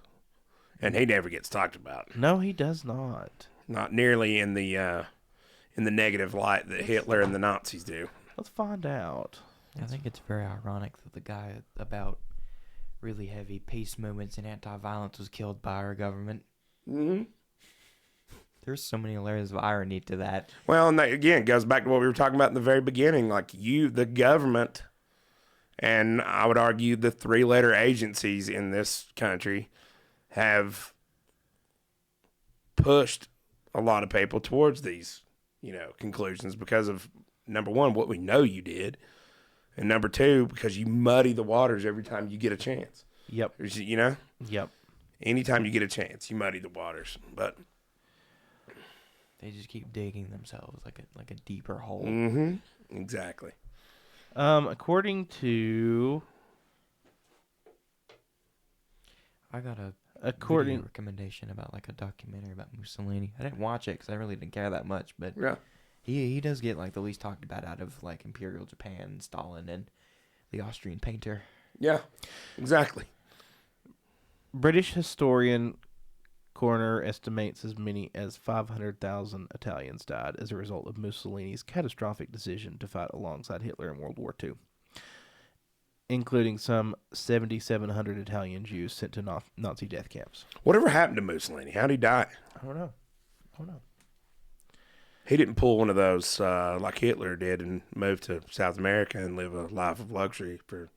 And he never gets talked about. No, he does not. Not nearly in the negative light that Hitler and the Nazis do. Let's find out. I think it's very ironic that the guy about really heavy peace movements and anti-violence was killed by our government. Mm-hmm. There's so many layers of irony to that. Well, and that, again, goes back to what we were talking about in the very beginning. Like the government, and I would argue the three-letter agencies in this country have pushed a lot of people towards these, conclusions because of, number one, what we know you did, and number two, because you muddy the waters every time you get a chance. Yep. Yep. Anytime you get a chance, you muddy the waters. But they just keep digging themselves like a deeper hole. Mm-hmm. Exactly. According to, I got a video recommendation about like a documentary about Mussolini. I didn't watch it because I really didn't care that much, but yeah, he does get like the least talked about out of like Imperial Japan, Stalin, and the Austrian painter. Yeah, exactly. British historian Coroner estimates as many as 500,000 Italians died as a result of Mussolini's catastrophic decision to fight alongside Hitler in World War II, including some 7,700 Italian Jews sent to Nazi death camps. Whatever happened to Mussolini? How'd he die? I don't know. He didn't pull one of those like Hitler did and move to South America and live a life of luxury for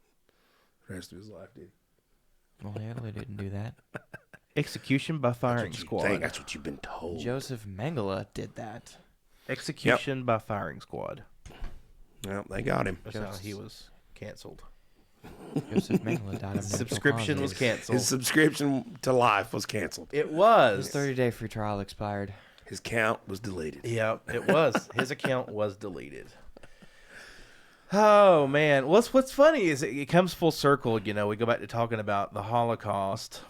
the rest of his life, did he? Well, Hitler didn't do that. Execution by firing squad. That's what you've been told. Joseph Mengele did that. Execution by firing squad. Well, they got him. That's how he was canceled. Joseph Mengele died of natural Subscription was causes. canceled. His subscription to life was canceled. It was. His 30-day free trial expired. His count was deleted. Yep, it was. His account was deleted. Oh, man. What's funny is it comes full circle. We go back to talking about the Holocaust,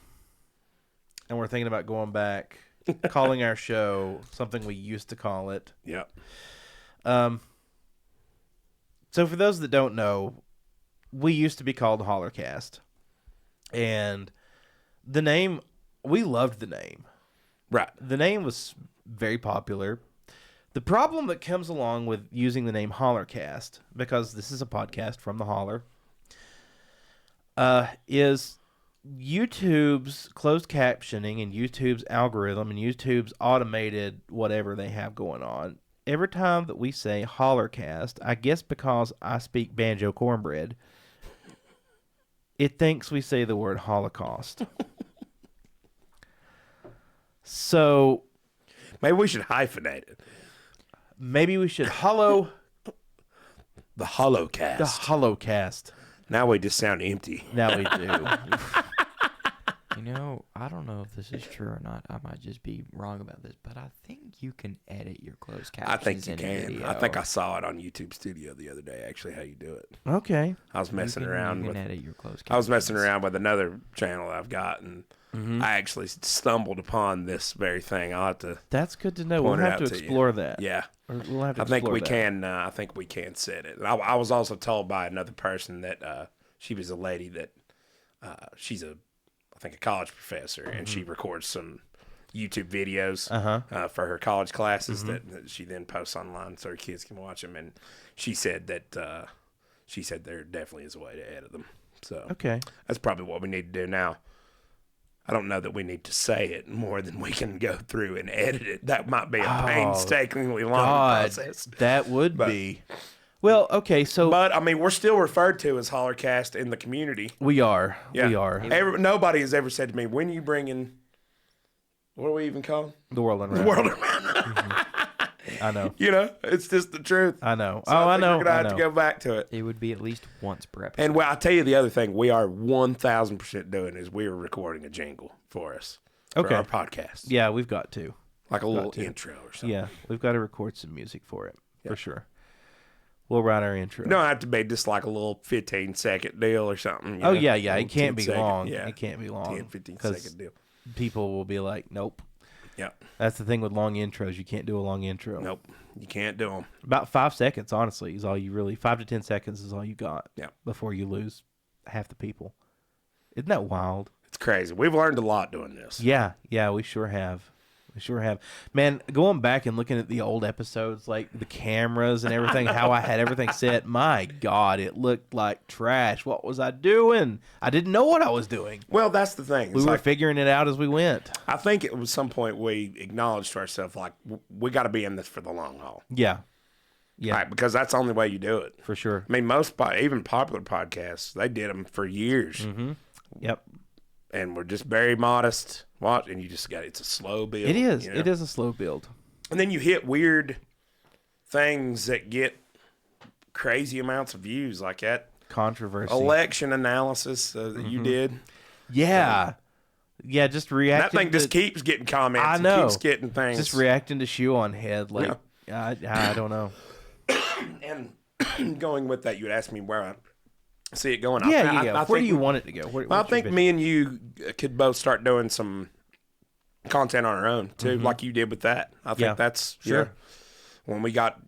and we're thinking about going back, calling our show something we used to call it. Yep. So for those that don't know, we used to be called HollerCast. And the name, we loved the name. Right. The name was very popular. The problem that comes along with using the name HollerCast, because this is a podcast from the Holler, is YouTube's closed captioning and YouTube's algorithm and YouTube's automated whatever they have going on. Every time that we say HollerCast, I guess because I speak banjo cornbread, it thinks we say the word Holocaust. So maybe we should hyphenate it. Maybe we should The HollerCast. the HollerCast. Now we just sound empty. Now we do. I don't know if this is true or not. I might just be wrong about this, but I think you can edit your closed captions. I think you in can. Video. I think I saw it on YouTube Studio the other day. Actually, how you do it. Okay. I was messing around You with. can edit your closed captions. I was messing around with another channel I've got, and I actually stumbled upon this very thing. I'll have to. That's good to know. Point We'll it have to out to you. explore that. Yeah, We'll have to I think explore we that. can. I think we can set it. And I was also told by another person that she was a lady that she's I think a college professor, and she records some YouTube videos for her college classes that she then posts online so her kids can watch them. And she said that there definitely is a way to edit them. So Okay. that's probably what we need to do now. I don't know that we need to say it more than we can go through and edit it. That might be a painstakingly long process. That would be. Well, okay, so But, I mean, we're still referred to as HollerCast in the community. we are. Yeah. We are. Nobody has ever said to me, when you bring in, what are we even called? The world The around. world around. I know. You know, it's just the truth. I know. So I think know. We're going I to have know. to go back to it. It would be at least once per episode. And well, I'll tell you the other thing we are 1,000% doing is we are recording a jingle for us. For Okay. our podcast. Yeah, we've got to. Like a little to. intro or something. Yeah, we've got to record some music for it for sure. We'll write our intro. It don't have to be just like a little 15-second deal or something. You know? Yeah. A It can't be 10-second, long. Yeah. It can't be long. 10, 15-second deal. People will be like, nope. Yeah. That's the thing with long intros. You can't do a long intro. Nope. You can't do them. About 5 seconds, honestly, is all you really. 5 to 10 seconds is all you got. Yeah. Before you lose half the people. Isn't that wild? It's crazy. We've learned a lot doing this. Yeah, we sure have. We sure have. Man, going back and looking at the old episodes, like the cameras and everything, how I had everything set, my God, it looked like trash. What was I doing? I didn't know what I was doing. Well, that's the thing. We were figuring it out as we went. I think it was some point we acknowledged to ourselves, like, we got to be in this for the long haul. Yeah. Yeah, Right? Because that's the only way you do it. for sure. I mean, even popular podcasts, they did them for years. Yep. And we're just very modest. And you just it's a slow build. It is. You know? It is a slow build. And then you hit weird things that get crazy amounts of views, like that Controversy. election analysis that you did. Yeah. Yeah, just That reacting. thing just keeps getting comments. I and know. keeps getting things. Just reacting to shoe on head. Like, I don't know. And going with that, you would ask me where I see it going. Yeah, I Where think do you want it to go? I think me and you could both start doing some content on our own too, like you did with that. I think that's sure. When we got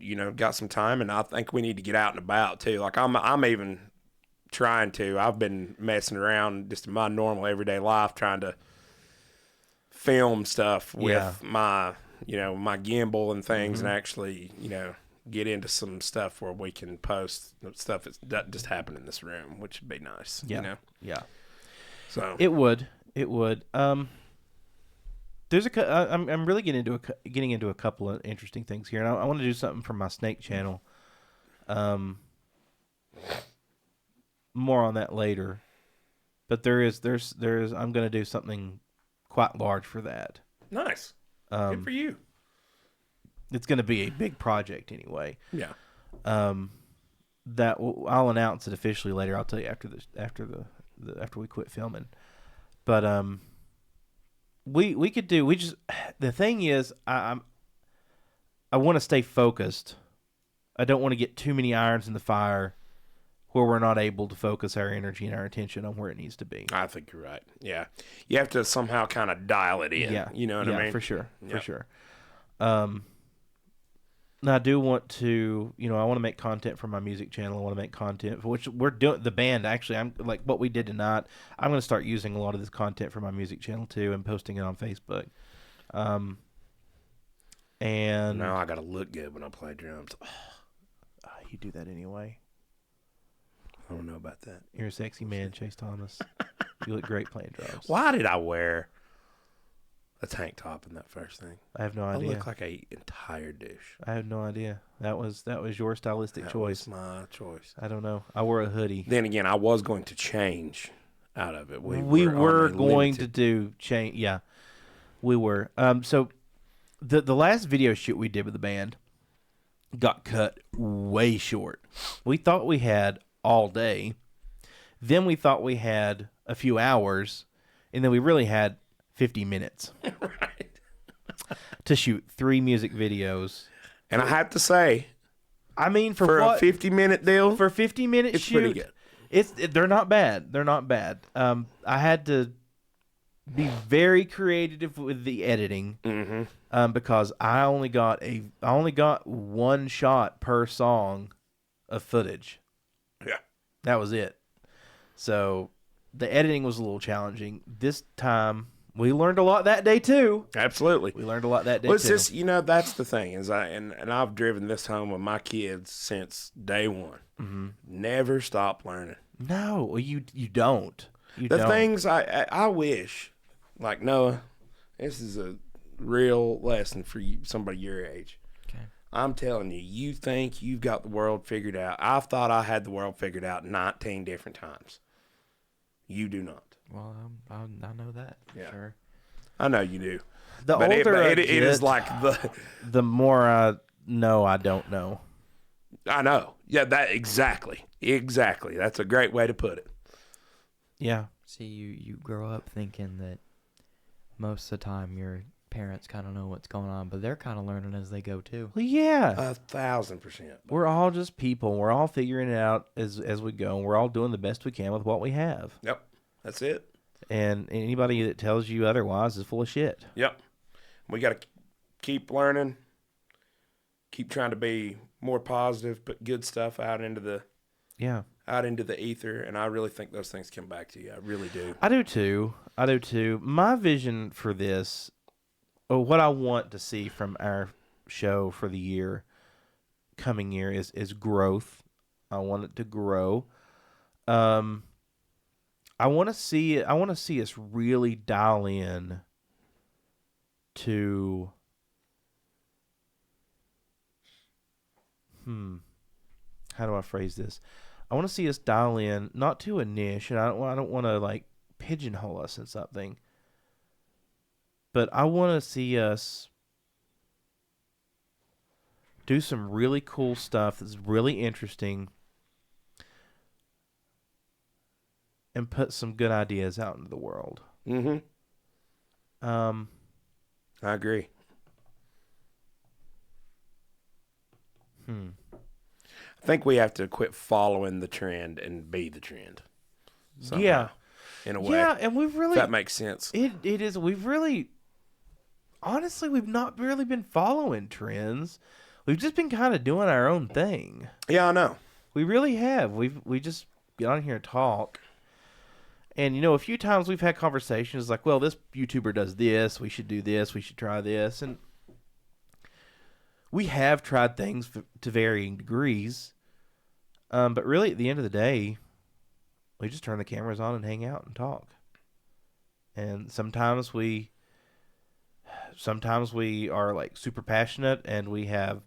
some time, and I think we need to get out and about too. Like I'm even trying to. I've been messing around just in my normal everyday life, trying to film stuff with my my gimbal and things, and actually get into some stuff where we can post stuff that doesn't just happen in this room, which would be nice. Yeah. Yeah. So It would. There's I'm really getting into a couple of interesting things here, and I want to do something for my snake channel. More on that later, but there's I'm going to do something quite large for that. nice. Good for you. It's going to be a big project anyway. Yeah. I'll announce it officially later. I'll tell you after we quit filming. But we could do. The thing is, I want to stay focused. I don't want to get too many irons in the fire where we're not able to focus our energy and our attention on where it needs to be. I think you're right. Yeah. You have to somehow kind of dial it in. Yeah. You know what I mean? For sure. Yeah. For sure. Now I do want to, I want to make content for my music channel. I want to make content for which we're doing the band. Actually, I'm like what we did tonight. I'm going to start using a lot of this content for my music channel too, and posting it on Facebook. And now I got to look good when I play drums. you do that anyway. I don't know about that. You're a sexy man, Chase Thomas. You look great playing drums. Why did I wear a tank top in that first thing? I have no I idea. look like a entire douche. I have no idea. That was your stylistic choice. That was my choice. I don't know. I wore a hoodie. Then again, I was going to change out of it. We were on a going to limited- do change. Yeah, we were. So the last video shoot we did with the band got cut way short. We thought we had all day. Then we thought we had a few hours. And then we really had 50 minutes Right. to shoot 3 music videos. And I have to say, I mean, for a 50-minute deal, for 50-minute it's shoot, pretty good. They're not bad. They're not bad. I had to be very creative with the editing, because I only got one shot per song of footage. Yeah. That was it. So the editing was a little challenging. This time we learned a lot that day too. Absolutely. We learned a lot that day Well, it's too. just, that's the thing is and I've driven this home with my kids since day one. Mm-hmm. Never stop learning. No, well, you don't. The things I wish, like Noah, this is a real lesson for you, somebody your age. Okay. I'm telling you, you think you've got the world figured out. I've thought I had the world figured out 19 different times. You do not. Well, I know that for sure. I know you do. The But older I it is get, like the more I know I don't know. I know. Yeah, that exactly. That's a great way to put it. Yeah. See, you grow up thinking that most of the time your parents kind of know what's going on, but they're kind of learning as they go too. Well, yeah. 1,000%. We're all just people. We're all figuring it out as we go. We're all doing the best we can with what we have. Yep. That's it. And anybody that tells you otherwise is full of shit. Yep. We got to keep learning, keep trying to be more positive, put good stuff out into the ether, and I really think those things come back to you. I really do. I do too. My vision for this, or what I want to see from our show for the coming year is growth. I want it to grow. I want to see us really dial in to how do I phrase this? I want to see us dial in not to a niche, and I don't want to like pigeonhole us in something. But I want to see us do some really cool stuff that's really interesting and put some good ideas out into the world. Mm-hmm. I agree. I think we have to quit following the trend and be the trend. Somehow, yeah. In a way. Yeah, and we've really... If that makes sense. It is. We've really... Honestly, we've not really been following trends. We've just been kind of doing our own thing. Yeah, I know. We really have. We just get on here and talk. And, a few times we've had conversations like, well, this YouTuber does this. We should do this. We should try this. And we have tried things to varying degrees. But really, at the end of the day, we just turn the cameras on and hang out and talk. And sometimes we are like super passionate and we have,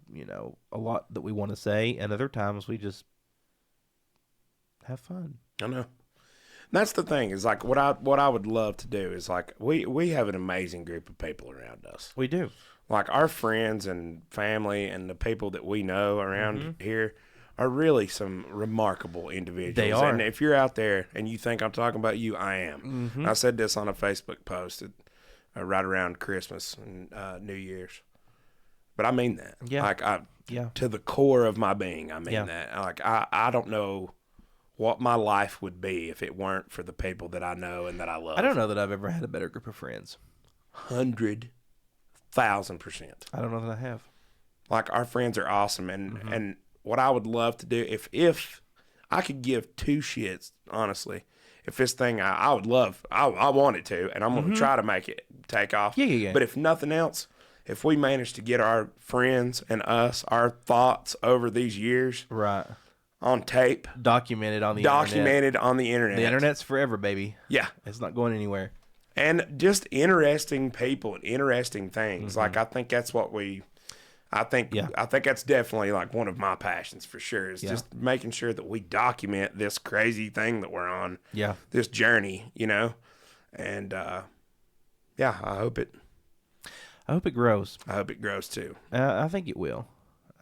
a lot that we want to say. And other times we just have fun. I know. That's the thing is like what I would love to do is like we have an amazing group of people around us. We do. Like our friends and family and the people that we know around here are really some remarkable individuals. They are. And if you're out there and you think I'm talking about you, I am. Mm-hmm. I said this on a Facebook post right around Christmas and New Year's. But I mean that. Yeah. Like Yeah. to the core of my being, I mean Yeah. that. Like I don't know what my life would be if it weren't for the people that I know and that I love. I don't know that I've ever had a better group of friends. 100,000%. I don't know that I have. Like our friends are awesome, and what I would love to do if I could give two shits, honestly, if this thing I would love, I want it to, and I'm going to try to make it take off. Yeah. But if nothing else, if we manage to get our friends and us, our thoughts over these years, right, on tape, documented on the internet. The internet's forever, baby. Yeah, it's not going anywhere. And just interesting people and interesting things. Like I think that's what I think that's definitely like one of my passions for sure is just making sure that we document this crazy thing that we're on. Yeah. This journey, and I hope it grows. I hope it grows too. I think it will.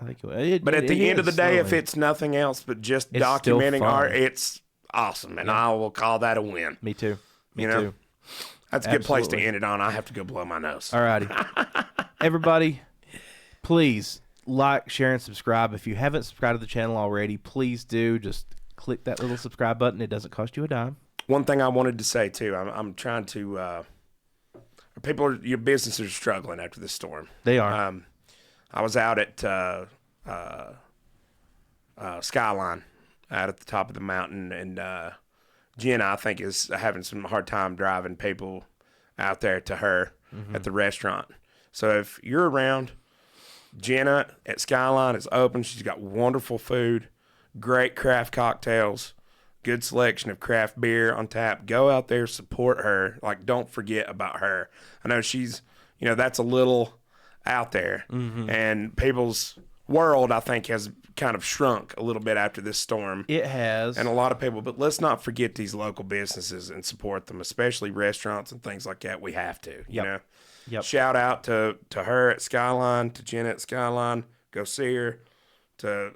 But at the end of the day, if it's nothing else but just documenting art, it's awesome. And I will call that a win. Me too. Me You know? too. That's a good place to Absolutely. end it on. I have to go blow my nose. All righty. Everybody, please like, share, and subscribe. If you haven't subscribed to the channel already, please do. Just click that little subscribe button. It doesn't cost you a dime. One thing I wanted to say, too, I'm trying to your businesses are struggling after this storm. They are. I was out at Skyline out at the top of the mountain, and Jenna, I think, is having some hard time driving people out there to her at the restaurant. So if you're around, Jenna at Skyline is open. She's got wonderful food, great craft cocktails, good selection of craft beer on tap. Go out there, support her. Like, don't forget about her. I know she's, that's a little out there. And people's world, I think, has kind of shrunk a little bit after this storm. It has. And a lot of people, but let's not forget these local businesses and support them, especially restaurants and things like that. We have to, you know. Yep. Shout out to her at Skyline, to Jenna at Skyline. Go see her. To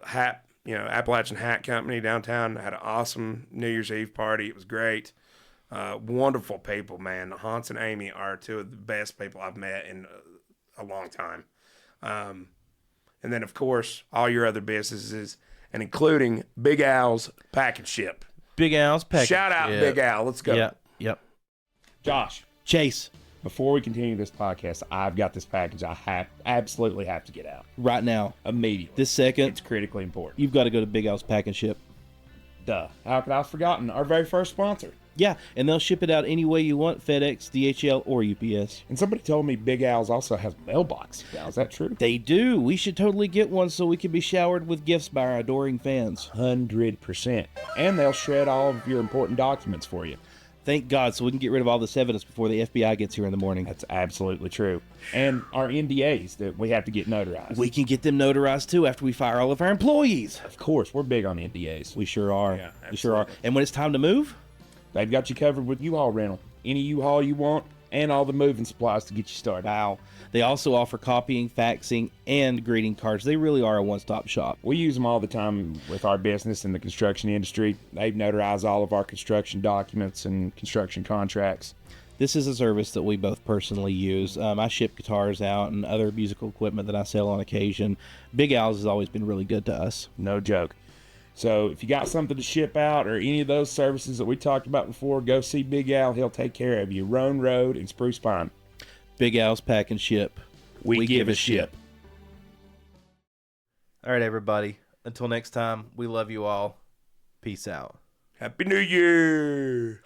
Appalachian Hat Company downtown. Had an awesome New Year's Eve party. It was great. Wonderful people, man. Hans and Amy are two of the best people I've met in a long time. And then, of course, all your other businesses, and including Big Al's Pack and Ship. Big Al's Pack and Ship. Shout out Big Al. Let's go. Yep. Josh, Chase, before we continue this podcast, I've got this package I absolutely have to get out. right now, Immediately. this second, It's critically important. you've got to go to Big Al's Pack and Ship. Duh. How could I have forgotten? Our very first sponsor. Yeah, and they'll ship it out any way you want, FedEx, DHL, or UPS. And somebody told me Big Al's also has mailbox. Now, is that true? They do. We should totally get one so we can be showered with gifts by our adoring fans. 100%. And they'll shred all of your important documents for you. Thank God, so we can get rid of all this evidence before the FBI gets here in the morning. That's absolutely true. And our NDAs that we have to get notarized. We can get them notarized too after we fire all of our employees. Of course, we're big on NDAs. We sure are. Yeah, we sure are. absolutely. And when it's time to move, They've got you covered with U-Haul rental. Any U-Haul you want, and all the moving supplies to get you started. wow. They also offer copying, faxing, and greeting cards. They really are a one-stop shop. We use them all the time with our business in the construction industry. They've notarized all of our construction documents and construction contracts. This is a service that we both personally use. I ship guitars out and other musical equipment that I sell on occasion. Big Al's has always been really good to us. No joke. So if you got something to ship out or any of those services that we talked about before, go see Big Al. He'll take care of you. Roan Road in Spruce Pine. Big Al's Pack and Ship. We give a ship. All right, everybody. Until next time, we love you all. Peace out. Happy New Year.